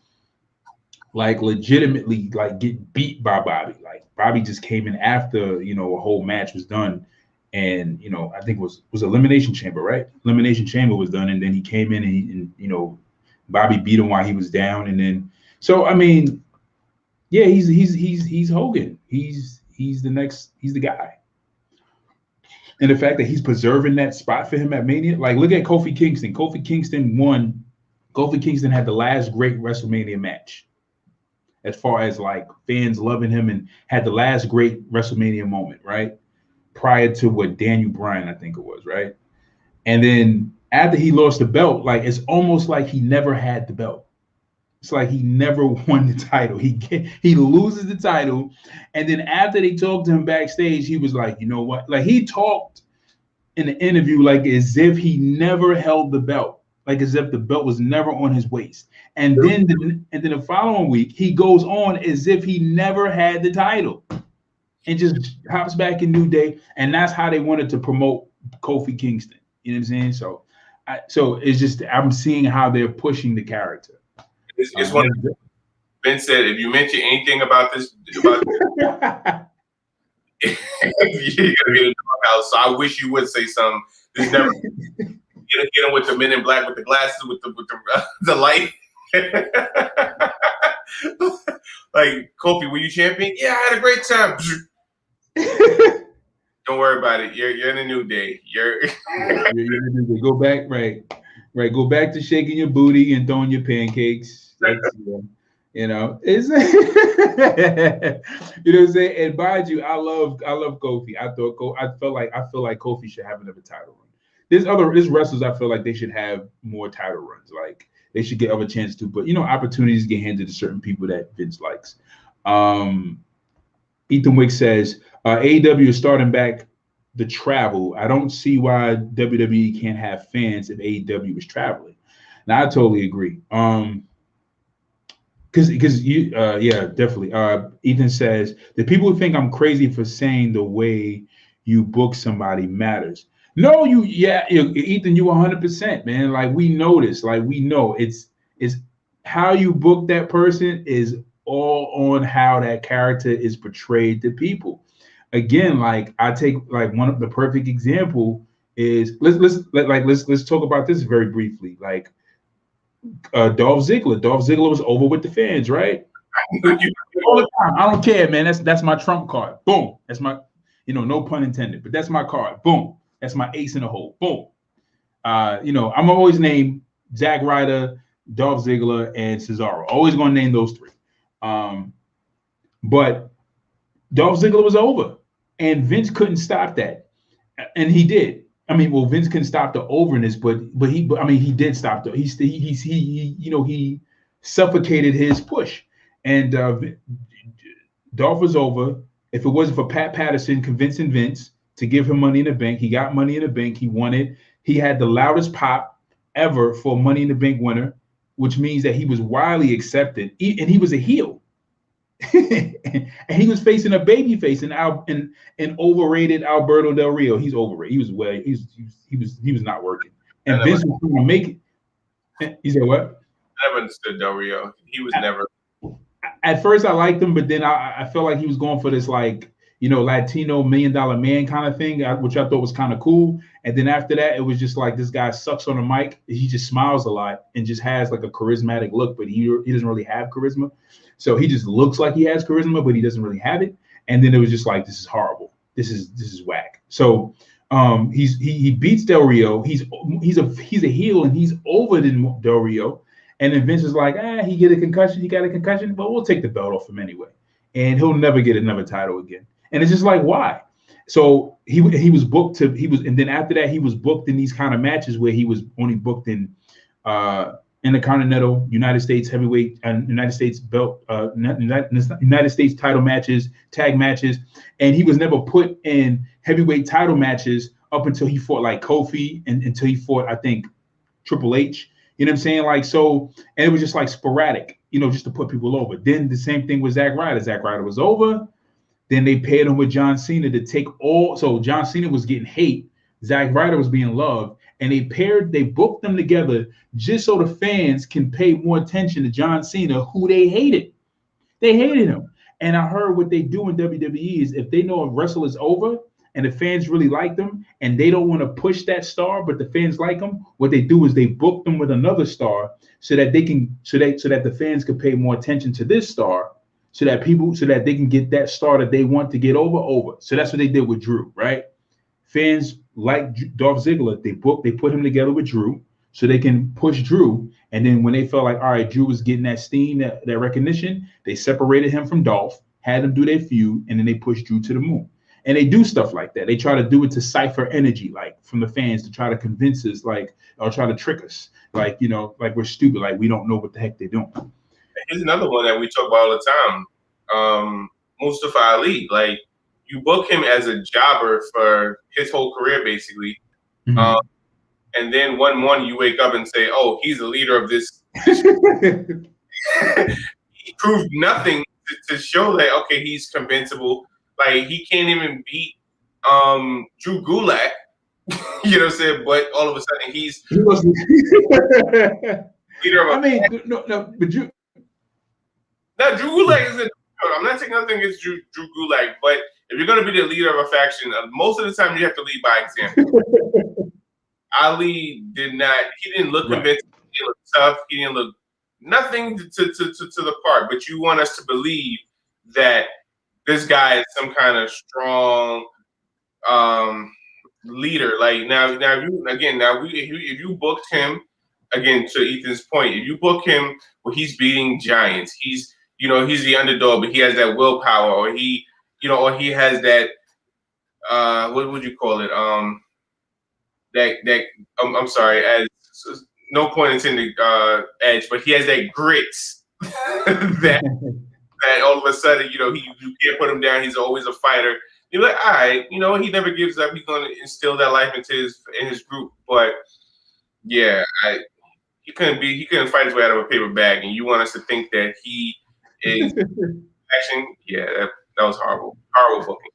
like legitimately like get beat by Bobby. Like Bobby just came in after a whole match was done, and I think it was Elimination Chamber, right? Elimination Chamber was done, and then he came in and Bobby beat him while he was down, and then So I mean, yeah, he's Hogan. He's the guy. And the fact that he's preserving that spot for him at Mania, like look at Kofi Kingston. Kofi Kingston won. Kofi Kingston had the last great WrestleMania match, as far as like fans loving him, and had the last great WrestleMania moment, right? Prior to what Daniel Bryan, I think it was, right? And then after he lost the belt, like it's almost like he never had the belt. It's like he never won the title. He loses the title, and then after they talked to him backstage, he was like, you know what? Like he talked in the interview like as if he never held the belt, like as if the belt was never on his waist. And then the following week, he goes on as if he never had the title, and just hops back in New Day, and that's how they wanted to promote Kofi Kingston. You know what I'm saying? So it's just I'm seeing how they're pushing the character. It's one. Vince said, if you mention anything about this, you're gonna get in the doghouse. So I wish you would say something. This never get him with the Men in Black with the glasses with the light. Like Kofi, were you champion? Yeah, I had a great time. Don't worry about it. You're in a New Day. You're go back, right. Go back to shaking your booty and throwing your pancakes. You know, it's you know what I'm saying. And mind you, I love Kofi. I feel like Kofi should have another title run. There's wrestlers I feel like they should have more title runs. Like they should get other chances to, but you know, opportunities get handed to certain people that Vince likes. Ethan Wick says AEW is starting back the travel. I don't see why WWE can't have fans if AEW is traveling. Now I totally agree. Because you yeah, definitely. Ethan says the people who think I'm crazy for saying the way you book somebody matters. No, Ethan, you 100%, man. Like we know this. Like we know it's how you book that person is all on how that character is portrayed to people. Again, like I take like one of the perfect example is let's talk about this very briefly. Like Dolph Ziggler. Dolph Ziggler was over with the fans, right? All the time. I don't care, man. That's my trump card. Boom. That's my, no pun intended, but that's my card. Boom. That's my ace in the hole. Boom. I'm always name Zack Ryder, Dolph Ziggler, and Cesaro. Always going to name those three. But Dolph Ziggler was over, and Vince couldn't stop that, and he did. I mean, well, Vince couldn't stop the overness, but he did stop the. He suffocated his push, and Dolph was over. If it wasn't for Pat Patterson convincing Vince to give him Money in the Bank, he got Money in the Bank. He won it. He had the loudest pop ever for a Money in the Bank winner, which means that he was widely accepted, and he was a heel. And he was facing a baby face and overrated Alberto Del Rio. He's overrated. He was not working. And Vince was trying to make it. He said what? I never understood Del Rio. He was never. At first, I liked him, but then I felt like he was going for this Latino $1 million man kind of thing, which I thought was kind of cool. And then after that, it was just like this guy sucks on the mic. He just smiles a lot and just has like a charismatic look, but he doesn't really have charisma. So he just looks like he has charisma, but he doesn't really have it. And then it was just like, this is horrible. This is whack. So he beats Del Rio. He's a heel and he's over than Del Rio. And then Vince is like, he got a concussion, but we'll take the belt off him anyway. And he'll never get another title again. And it's just like, why? So he was booked and then after that he was booked in these kind of matches where he was only booked in Intercontinental, United States heavyweight, and United States belt, United States title matches, tag matches, and he was never put in heavyweight title matches up until he fought like Kofi and until he fought, I think, Triple H. You know what I'm saying? Like, so, and it was just like sporadic, just to put people over. Then the same thing with Zack Ryder. Zack Ryder was over. Then they paired him with John Cena to take all. So John Cena was getting hate. Zack Ryder was being loved. And they booked them together just so the fans can pay more attention to John Cena, who they hated. They hated him. And I heard what they do in WWE is if they know a wrestler is over, and the fans really like them, and they don't want to push that star, but the fans like them, what they do is they book them with another star so that they can so that the fans can pay more attention to this star, so that they can get that star that they want to get over. So that's what they did with Drew, right? Fans like Dolph Ziggler, they put him together with Drew so they can push Drew. And then when they felt like, all right, Drew was getting that steam, that recognition, they separated him from Dolph, had them do their feud, and then they pushed Drew to the moon. And they do stuff like that. They try to do it to cipher energy, like from the fans, to try to convince us, like, or try to trick us, like, you know, like we're stupid, like we don't know what the heck they're doing. Here's another one that we talk about all the time. Mustafa Ali, like, you book him as a jobber for his whole career, basically. Mm-hmm. And then one morning you wake up and say, oh, he's the leader of this. He proved nothing to show that, okay, he's convincible. Like, he can't even beat Drew Gulak. You know what I'm saying? But all of a sudden he's leader of I mean, but Drew. Now, Drew Gulak isn't. I'm not taking nothing against Drew Gulak, but if you're going to be the leader of a faction, most of the time you have to lead by example. Ali did not. He didn't look convincing. He didn't look tough. He didn't look nothing to the part. But you want us to believe that this guy is some kind of strong leader. Like if you booked him, again, to Ethan's point, if you book him where he's beating giants, he's the underdog, but he has that willpower, or he has that what would you call it? I'm sorry, as no point intended, edge, but he has that grits that all of a sudden, you can't put him down. He's always a fighter. You're like, all right, he never gives up. He's going to instill that life into his group. But yeah, he couldn't fight his way out of a paper bag, and you want us to think that he is action? Yeah, that was horrible booking.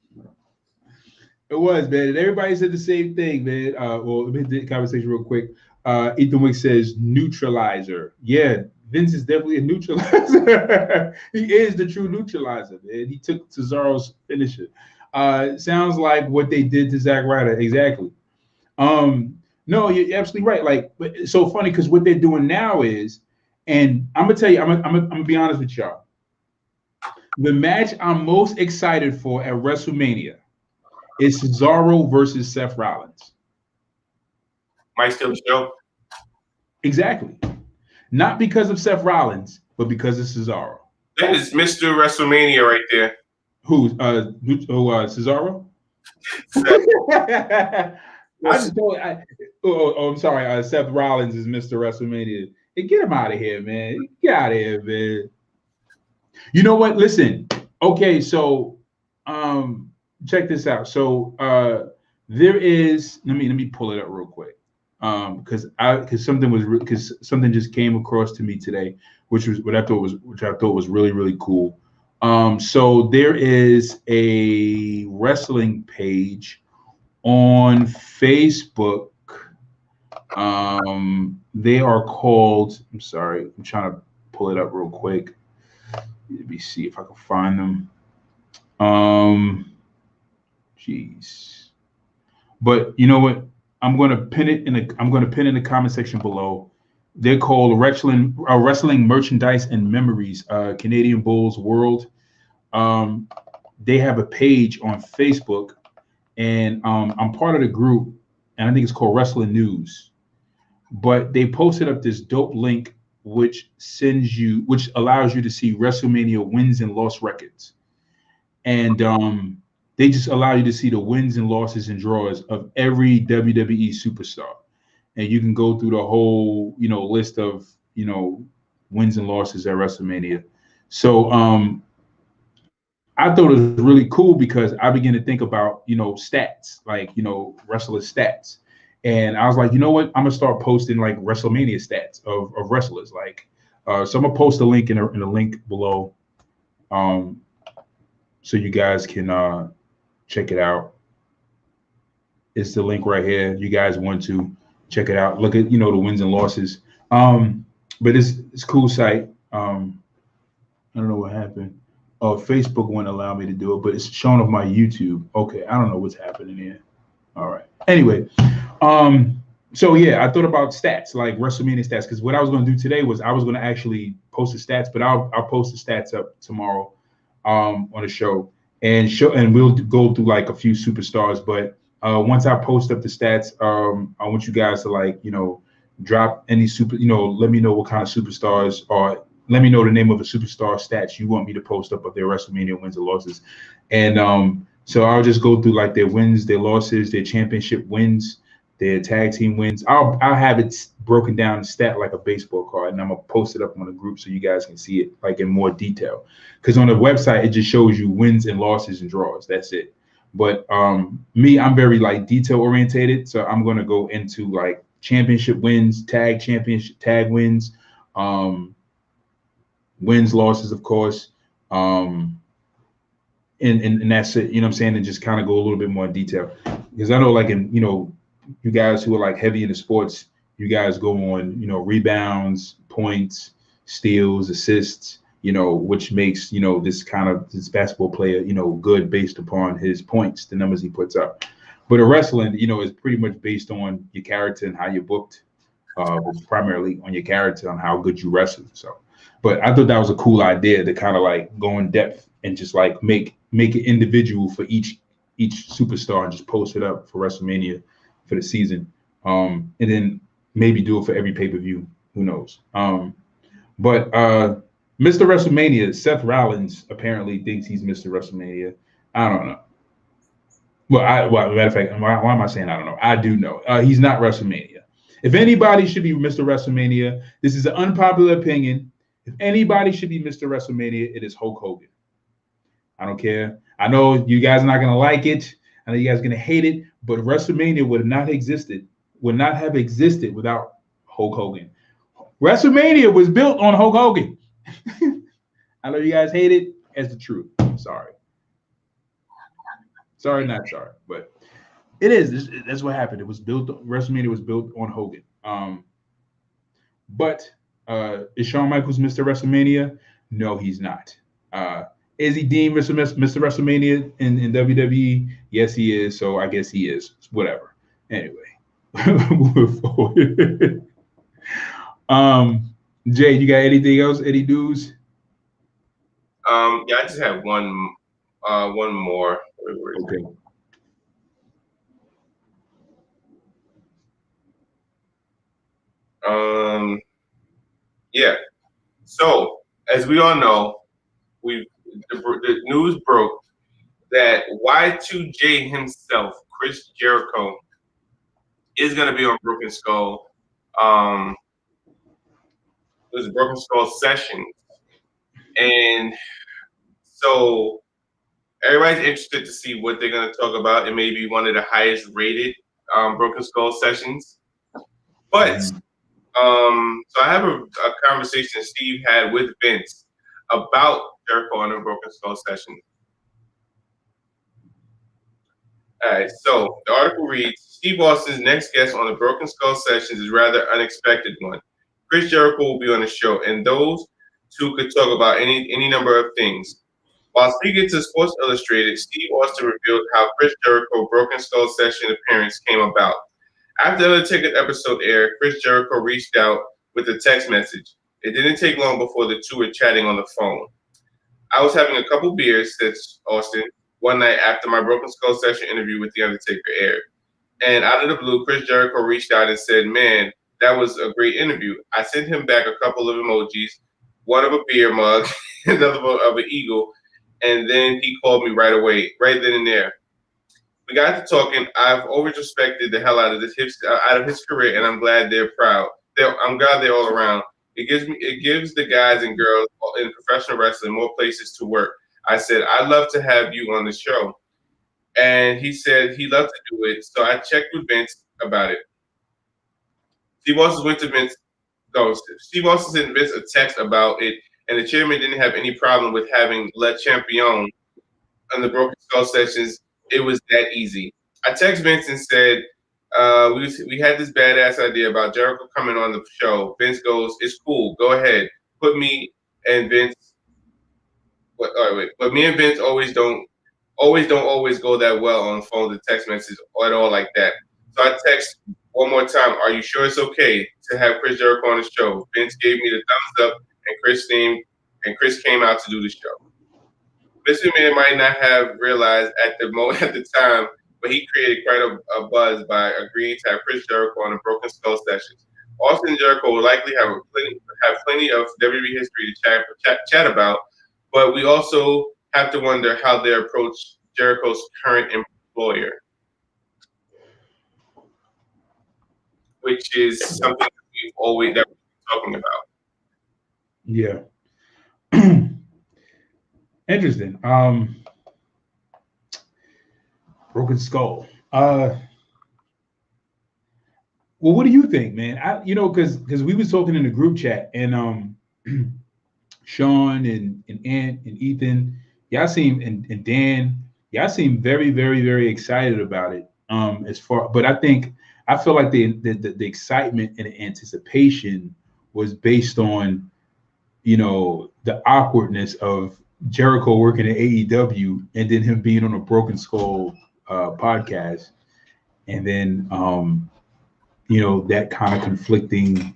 It was, man. And everybody said the same thing, man. Well, let me do the conversation real quick. Ethan Wick says neutralizer. Yeah, Vince is definitely a neutralizer. He is the true neutralizer, man. He took Cesaro's finisher. Sounds like what they did to Zack Ryder. Exactly. No, you're absolutely right. Like, but it's so funny because what they're doing now is, and I'm gonna tell you, I'm gonna be honest with y'all. The match I'm most excited for at WrestleMania is Cesaro versus Seth Rollins. Might steal the show. Exactly. Not because of Seth Rollins, but because of Cesaro. That is Mr. WrestleMania right there. Who's Cesaro? I'm sorry. Seth Rollins is Mr. WrestleMania. Hey, get him out of here, man. Get out of here, man. You know what? Listen. Okay, so check this out. So there is. Let me pull it up real quick. Because something just came across to me today, which I thought was really, really cool. So there is a wrestling page on Facebook. They are called. I'm sorry. I'm trying to pull it up real quick. Let me see if I can find them. Jeez. But you know what? I'm going to pin it in the comment section below. They're called Wrestling Merchandise and Memories, Canadian Bulls World. They have a page on Facebook, and I'm part of the group, and I think it's called Wrestling News. But they posted up this dope link which allows you to see WrestleMania wins and loss records. And they just allow you to see the wins and losses and draws of every WWE superstar. And you can go through the whole, list of, wins and losses at WrestleMania. So I thought it was really cool because I began to think about, stats, like, wrestler stats. And I was like, you know what? I'm going to start posting like WrestleMania stats of wrestlers. Like, so I'm going to post a link in the link below so you guys can check it out. It's the link right here. You guys want to check it out. Look at, the wins and losses. But it's a cool site. I don't know what happened. Oh, Facebook won't allow me to do it, but it's showing on my YouTube. Okay, I don't know what's happening here. All right. Anyway, so yeah, I thought about stats, like WrestleMania stats, because what I was going to do today was I was going to actually post the stats, but I'll post the stats up tomorrow on the show and we'll go through like a few superstars. But once I post up the stats, I want you guys to like drop any let me know what kind of superstars or let me know the name of a superstar stats you want me to post up of their WrestleMania wins and losses, and so I'll just go through like their wins, their losses, their championship wins, their tag team wins. I'll have it broken down and stat like a baseball card, and I'm gonna post it up on the group so you guys can see it like in more detail. Because on the website it just shows you wins and losses and draws. That's it. But me, I'm very like detail orientated, so I'm gonna go into like championship wins, tag wins, wins, losses, of course. And that's it, you know what I'm saying, and just kind of go a little bit more in detail. Because I know like you guys who are like heavy into sports, you guys go on, rebounds, points, steals, assists, which makes, this basketball player, good based upon his points, the numbers he puts up. But a wrestling, is pretty much based on your character and how you're booked. It's primarily on your character, on how good you wrestle. So, but I thought that was a cool idea to kind of like go in depth and just like make it individual for each superstar and just post it up for WrestleMania for the season. And then maybe do it for every pay-per-view. Who knows? But Mr. WrestleMania, Seth Rollins apparently thinks he's Mr. WrestleMania. I don't know. Well, matter of fact, why am I saying I don't know? I do know. He's not WrestleMania. If anybody should be Mr. WrestleMania, this is an unpopular opinion. If anybody should be Mr. WrestleMania, it is Hulk Hogan. I don't care. I know you guys are not gonna like it. I know you guys are gonna hate it, but WrestleMania would not have existed without Hulk Hogan. WrestleMania was built on Hulk Hogan. I know you guys hate it. It's the truth. I'm sorry. Sorry, not sorry, but it is. That's what happened. It was built. WrestleMania was built on Hogan. But is Shawn Michaels Mr. WrestleMania? No, he's not. Is he deemed Mr. WrestleMania in WWE? Yes, he is. So I guess he is. Whatever. Anyway, moving forward. Jay, you got anything else? Any news? Yeah, I just have one more. Okay. Yeah. So as we all know, the news broke that Y2J himself, Chris Jericho, is going to be on Broken Skull. It was a Broken Skull session, and so everybody's interested to see what they're going to talk about. It may be one of the highest rated Broken Skull sessions, but so I have a conversation Steve had with Vince about Jericho on the Broken Skull session. All right, so the article reads, Steve Austin's next guest on the Broken Skull sessions is a rather unexpected one. Chris Jericho will be on the show, and those two could talk about any number of things. While speaking to Sports Illustrated, Steve Austin revealed how Chris Jericho's Broken Skull session appearance came about. After the Undertaker's episode aired, Chris Jericho reached out with a text message. It didn't take long before the two were chatting on the phone. I was having a couple beers, said Austin, one night after my Broken Skull session interview with The Undertaker aired. And out of the blue, Chris Jericho reached out and said, man, that was a great interview. I sent him back a couple of emojis, one of a beer mug, another one of an eagle, and then he called me right away, right then and there. We got to talking. I've always respected the hell out of his career, and I'm glad they're proud. I'm glad they're all around. It gives the guys and girls in professional wrestling more places to work. I said, I'd love to have you on the show. And he said he'd love to do it. So I checked with Vince about it. Steve Austin went to Vince. No, Steve Austin sent Vince a text about it, and the chairman didn't have any problem with having Le Champion on the Broken Skull sessions. It was that easy. I texted Vince and said, we had this badass idea about Jericho coming on the show. Vince goes, it's cool. Go ahead. Put me and Vince. But me and Vince always don't go that well on phone and text messages at all like that. So I text one more time. Are you sure it's okay to have Chris Jericho on the show? Vince gave me the thumbs up, and Chris came out to do the show. Vince McMahon might not have realized at the time, but he created quite a buzz by agreeing to have Chris Jericho on the Broken Skull sessions. Austin and Jericho will likely have plenty of WWE history to chat about, but we also have to wonder how they approach Jericho's current employer, which is something that we've been talking about. Yeah. Interesting. Broken Skull. Well, what do you think, man? Because we was talking in the group chat, and Sean and Ant and Ethan, y'all seem and Dan, y'all seem very, very, very excited about it. But I feel like the excitement and the anticipation was based on, the awkwardness of Jericho working at AEW and then him being on a Broken Skull podcast, and then that kind of conflicting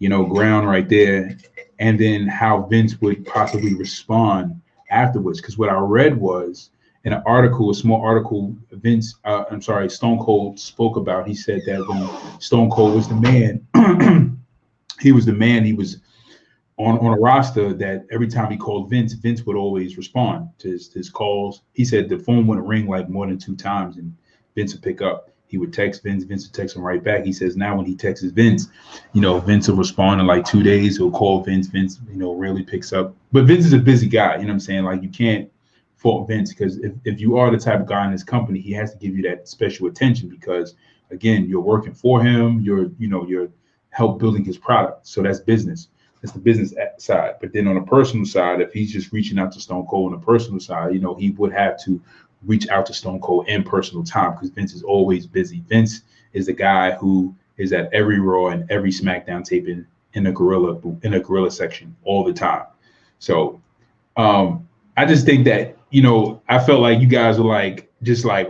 ground right there, and then how Vince would possibly respond afterwards. Because what I read was in an article, a small article, Stone Cold spoke about. He said that when Stone Cold was the man, he was on a roster that every time he called Vince would always respond to his calls. He said the phone wouldn't ring like more than 2 times and Vince would pick up. He would text Vince would text him right back. He says now when he texts Vince, Vince will respond in like 2 days. He'll call Vince, rarely picks up. But Vince is a busy guy, you know what I'm saying? Like, you can't fault Vince, because if you are the type of guy in his company, he has to give you that special attention, because again, you're working for him, you're help building his product. So that's business. That's the business side. But then on a personal side, if he's just reaching out to Stone Cold on the personal side, he would have to reach out to Stone Cold in personal time, because Vince is always busy. Vince is the guy who is at every Raw and every SmackDown taping in a gorilla section all the time. So I just think that, I felt like you guys were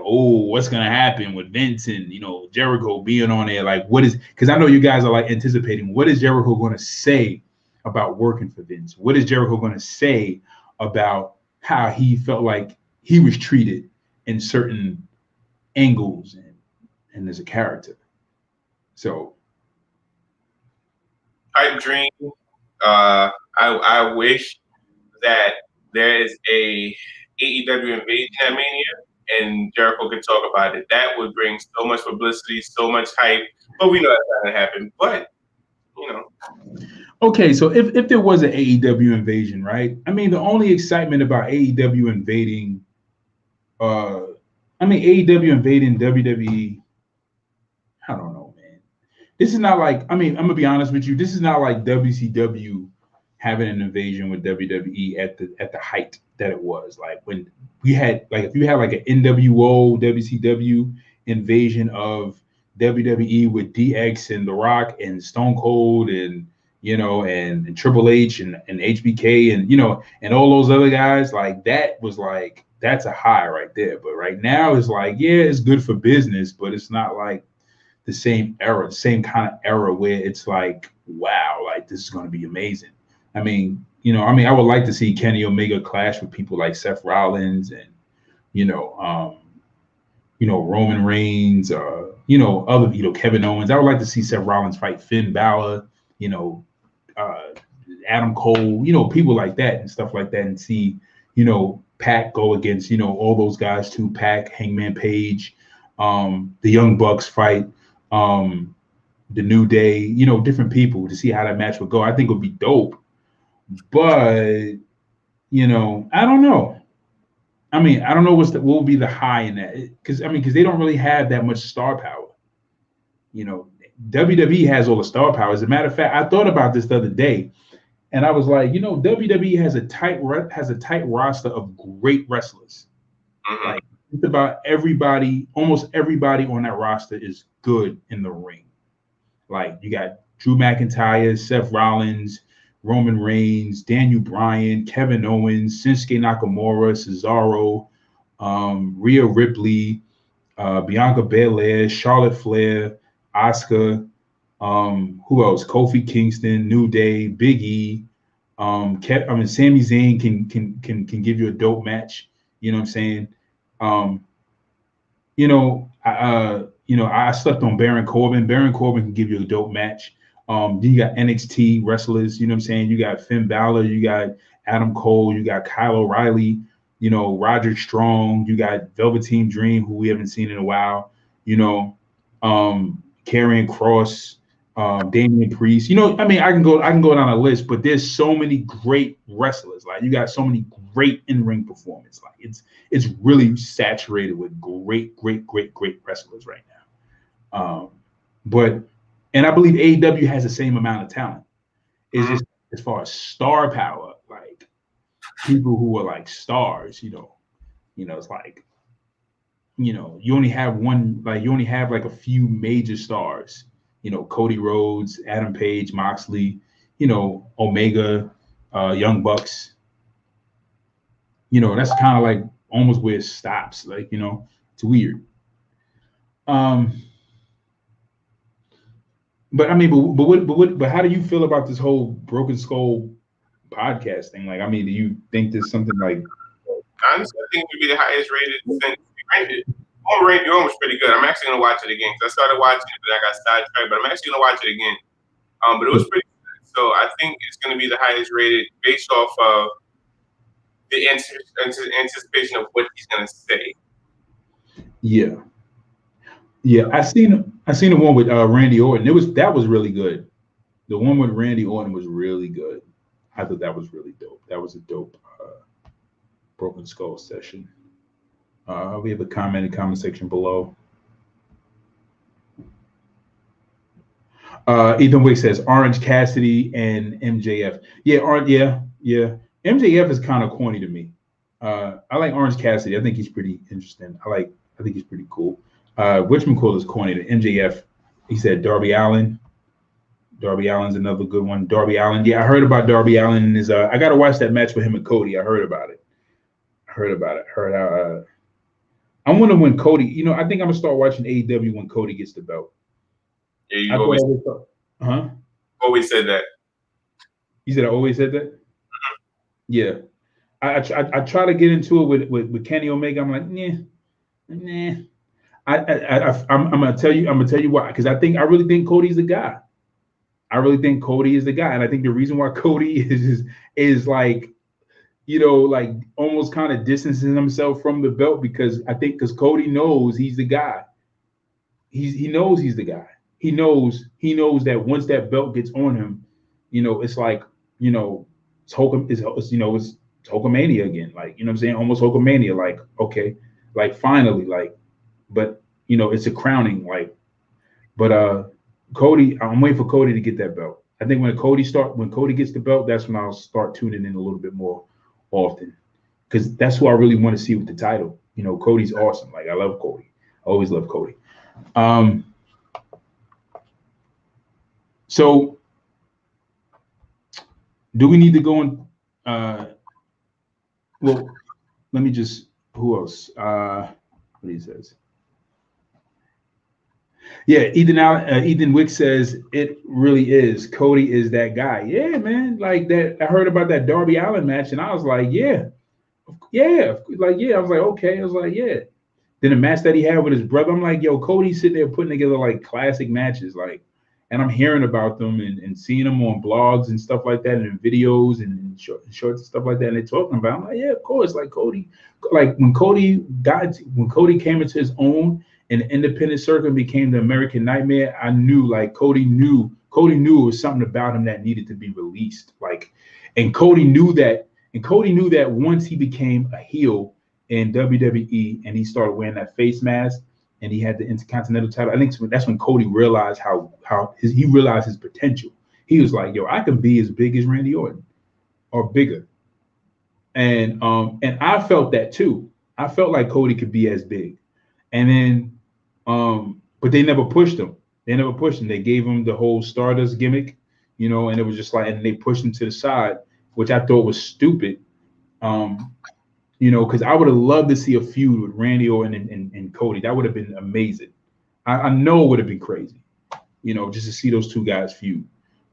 oh, what's gonna happen with Vince and Jericho being on there? Like, because I know you guys are like anticipating, what is Jericho going to say about working for Vince? What is Jericho going to say about how he felt like he was treated in certain angles and as a character? So I dream. I wish that there is a AEW invasion at Mania and Jericho could talk about it. That would bring so much publicity, so much hype. But we know that's not gonna happen. But Okay, so if there was an AEW invasion, right? I mean, the only excitement about AEW invading, AEW invading WWE, I don't know, man. This is not like, I'm gonna be honest with you, this is not like WCW having an invasion with WWE at the height that it was. Like when we had, like, if you had like an NWO WCW invasion of WWE with DX and The Rock and Stone Cold and and Triple H and HBK and and all those other guys, like that was like, that's a high right there. But right now it's like, yeah, it's good for business, but it's not like the same kind of era where it's like, wow, like this is going to be amazing. I would like to see Kenny Omega clash with people like Seth Rollins and Roman Reigns, other Kevin Owens. I would like to see Seth Rollins fight Finn Balor, Adam Cole, people like that and stuff like that, and see Pac go against all those guys too. Pac, Hangman Page, the Young Bucks fight the New Day, different people, to see how that match would go. I think it would be dope. But I don't know. I don't know what will be the high in that, because they don't really have that much star power. WWE has all the star power. As a matter of fact, I thought about this the other day, and I was like, WWE has a tight roster of great wrestlers. Mm-hmm. Like, it's about almost everybody on that roster is good in the ring. Like, you got Drew McIntyre, Seth Rollins, Roman Reigns, Daniel Bryan, Kevin Owens, Shinsuke Nakamura, Cesaro, Rhea Ripley, Bianca Belair, Charlotte Flair, Asuka, who else? Kofi Kingston, New Day, Big E. Sami Zayn can give you a dope match. You know what I'm saying? I slept on Baron Corbin. Baron Corbin can give you a dope match. Then you got NXT wrestlers. You know what I'm saying? You got Finn Balor. You got Adam Cole. You got Kyle O'Reilly. Roger Strong. You got Velveteen Dream, who we haven't seen in a while. Karrion Kross. Damian Priest, I can go down a list, but there's so many great wrestlers. Like you got so many great in-ring performance. Like it's really saturated with great wrestlers right now. And I believe AEW has the same amount of talent. It's just as far as star power, like people who are like stars, it's like, you only have one, like you only have like a few major stars. Cody Rhodes, Adam Page, Moxley, Omega, Young Bucks. That's kind of like almost where it stops. Like, it's weird. But I mean, but how do you feel about this whole Broken Skull podcast thing? Like, I mean, do you think there's something like? Honestly, I think it would be the highest rated since we rated. Randy Orton was pretty good. I'm actually gonna watch it again because I started watching it, but I got sidetracked. But I'm actually gonna watch it again. But it was pretty good. So I think it's gonna be the highest rated based off of the anticipation of what he's gonna say. Yeah. I seen the one with Randy Orton. That was really good. The one with Randy Orton was really good. I thought that was really dope. That was a dope Broken Skull session. We have a comment in the comment section below. Ethan Wick says Orange Cassidy and MJF. Yeah. MJF is kind of corny to me. I like Orange Cassidy. I think he's pretty interesting. I think he's pretty cool. Whatchamacallit is corny to MJF. He said Darby Allin. Darby Allin's another good one. Darby Allin. Yeah, I heard about Darby Allin and his. I got to watch that match with him and Cody. I heard about it. Heard how. I wonder when Cody, I think I'm gonna start watching AEW when Cody gets the belt. Yeah, you always said that. You said I always said that? Mm-hmm. Yeah. I try to get into it with Kenny Omega. I'm like, nah. I'm gonna tell you why. Because I really think Cody's the guy. I really think Cody is the guy. And I think the reason why Cody is like, like almost kind of distancing himself from the belt because Cody knows he's the guy. He knows he's the guy. He knows that once that belt gets on him, it's like, it's Hulkamania again. Like, what I'm saying? Almost Hulkamania. Like, okay, like finally, like, but it's a crowning, like, but Cody, I'm waiting for Cody to get that belt. I think when Cody gets the belt, that's when I'll start tuning in a little bit more often, because that's who I really want to see with the title. Cody's awesome. Like, I love Cody. I always love Cody. So do we need to go on? Well, let me just. Who else? What he says. Yeah, Ethan Wick says it really is. Cody is that guy. Yeah, man. Like that. I heard about that Darby Allin match, and I was like, yeah. I was like, okay. I was like, yeah. Then the match that he had with his brother, I'm like, yo, Cody's sitting there putting together like classic matches, like, and I'm hearing about them and seeing them on blogs and stuff like that, and in videos and shorts and stuff like that. And they're talking about. I'm like, yeah, of course. Like Cody, like when Cody came into his own. And the independent circuit became the American Nightmare. I knew, like, Cody knew it was something about him that needed to be released. Like, and Cody knew that once he became a heel in WWE and he started wearing that face mask and he had the Intercontinental title, I think that's when Cody realized he realized his potential. He was like, yo, I can be as big as Randy Orton or bigger. And I felt that too. I felt like Cody could be as big. And then but they never pushed him. They gave him the whole Stardust gimmick, you know, and it was just like, and they pushed him to the side, which I thought was stupid. You know, because I would have loved to see a feud with Randy Orton and Cody. That would have been amazing. I know it would have been crazy, you know, just to see those two guys feud.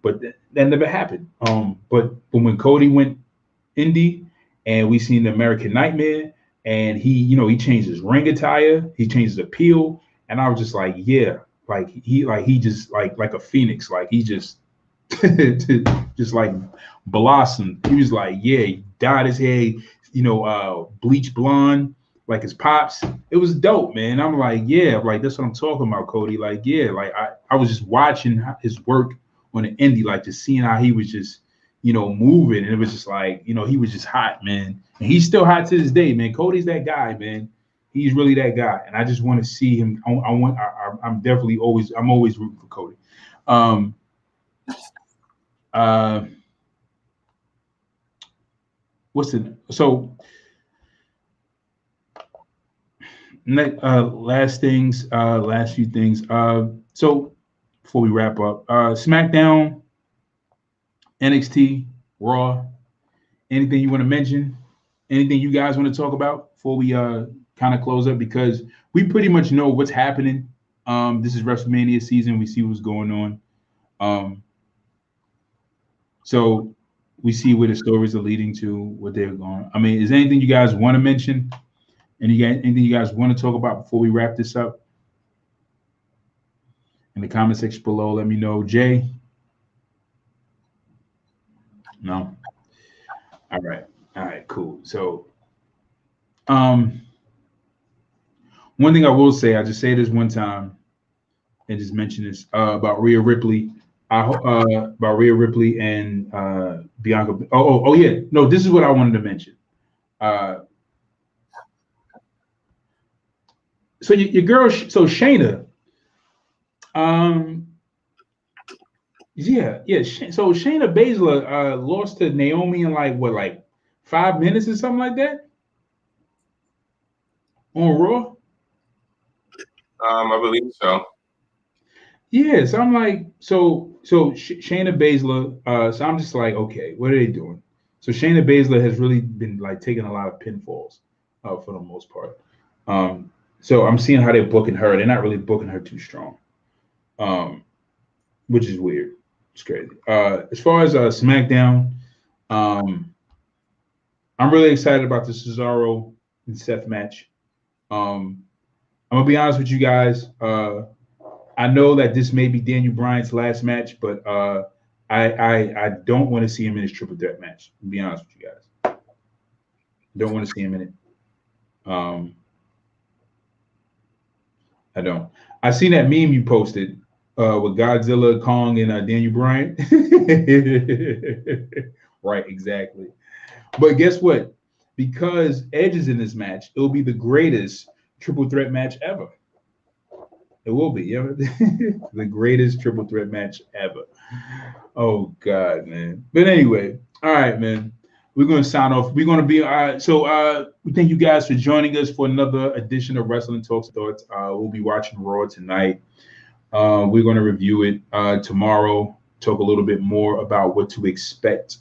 But that never happened. But when Cody went indie and we seen the American Nightmare and he, you know, he changed his ring attire, he changed his appeal, and I was just like, yeah, he just like a phoenix, like he just just like blossomed. He was like, yeah, he dyed his hair, you know, bleach blonde like his pops. It was dope, man. I'm like, yeah, like that's what I'm talking about, Cody. Like, yeah, like I was just watching his work on the indie, like just seeing how he was just, you know, moving, and it was just like, you know, he was just hot, man. And he's still hot to this day, man. Cody's that guy, man. He's really that guy, and I just want to see him. I'm definitely always rooting for Cody. What's the so last few things. So before we wrap up, SmackDown, NXT, Raw. Anything you want to mention? Anything you guys want to talk about before we kind of close up? Because we pretty much know what's happening. This is WrestleMania season. We see what's going on. So we see where the stories are leading to, what they're going. I mean, is there anything you guys want to mention? Anything you guys want to talk about before we wrap this up? In the comment section below, let me know. Jay? No? All right, cool. So, one thing I will say, I just say this one time and just mention this about Rhea Ripley. About Rhea Ripley and Bianca. Oh yeah. No, this is what I wanted to mention. So your girl, so Shayna. Yeah. So Shayna Baszler lost to Naomi in like 5 minutes or something like that on Raw. I believe so. Yeah, so I'm like, so Shayna Baszler. So I'm just like, okay, what are they doing? So Shayna Baszler has really been like taking a lot of pinfalls for the most part. So I'm seeing how they're booking her. They're not really booking her too strong, which is weird. It's crazy. As far as SmackDown, I'm really excited about the Cesaro and Seth match. I'm gonna be honest with you guys. I know that this may be Daniel Bryan's last match, but I don't want to see him in his triple threat match. To be honest with you guys, don't want to see him in it. I don't. I seen that meme you posted with Godzilla, Kong, and Daniel Bryan. Right, exactly. But guess what? Because Edge is in this match, it will be the greatest triple threat match ever. It will be, yeah. The greatest triple threat match ever. Oh God, man. But anyway, all right, man. We're gonna sign off. We're gonna be so we thank you guys for joining us for another edition of Wrestling Talks Thoughts. We'll be watching Raw tonight. We're gonna review it tomorrow, talk a little bit more about what to expect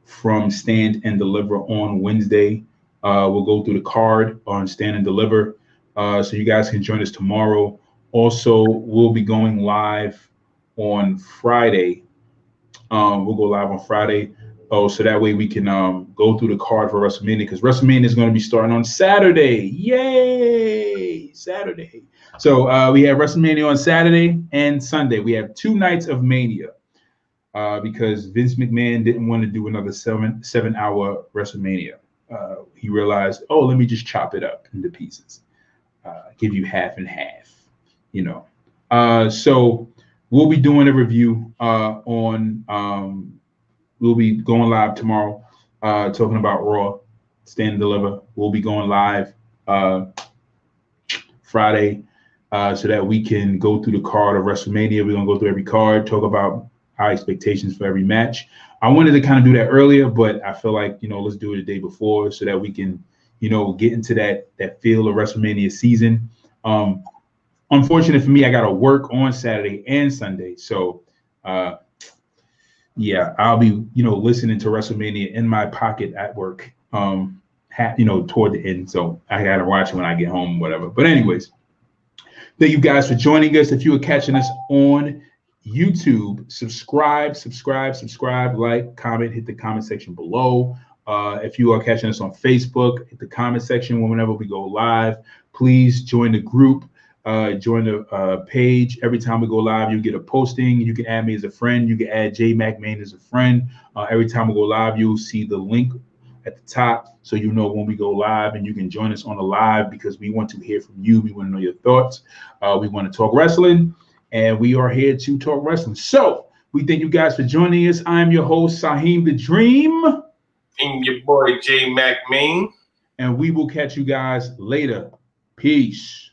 from Stand and Deliver on Wednesday. We'll go through the card on Stand and Deliver. So you guys can join us tomorrow. Also, we'll be going live on Friday. We'll go live on Friday. Oh, so that way we can go through the card for WrestleMania, because WrestleMania is going to be starting on Saturday. Yay! Saturday. So we have WrestleMania on Saturday and Sunday. We have 2 nights of Mania because Vince McMahon didn't want to do another 7-hour WrestleMania. He realized, oh, let me just chop it up into pieces. Give you half and half. You know, so we'll be doing a review we'll be going live tomorrow, talking about Raw, Stand and Deliver. We'll be going live Friday, so that we can go through the card of WrestleMania. We're gonna go through every card, talk about our expectations for every match. I wanted to kind of do that earlier, but I feel like, you know, let's do it the day before so that we can, you know, get into that feel of WrestleMania season. Unfortunate for me, I got to work on Saturday and Sunday. So, Yeah, I'll be, listening to WrestleMania in my pocket at work. Toward the end. So I gotta watch it when I get home, whatever. But anyways, thank you guys for joining us. If you are catching us on YouTube, subscribe, like, comment, hit the comment section below. If you are catching us on Facebook, hit the comment section whenever we go live. Please join the group. Join the page. Every time we go live, you get a posting. You can add me as a friend. You can add J Mac Main as a friend. Every time we go live, you'll see the link at the top, so you know when we go live, and you can join us on the live because we want to hear from you. We want to know your thoughts. We want to talk wrestling, and we are here to talk wrestling. So we thank you guys for joining us. I'm your host, Saheem the Dream. And your boy, J Mac Main. And we will catch you guys later. Peace.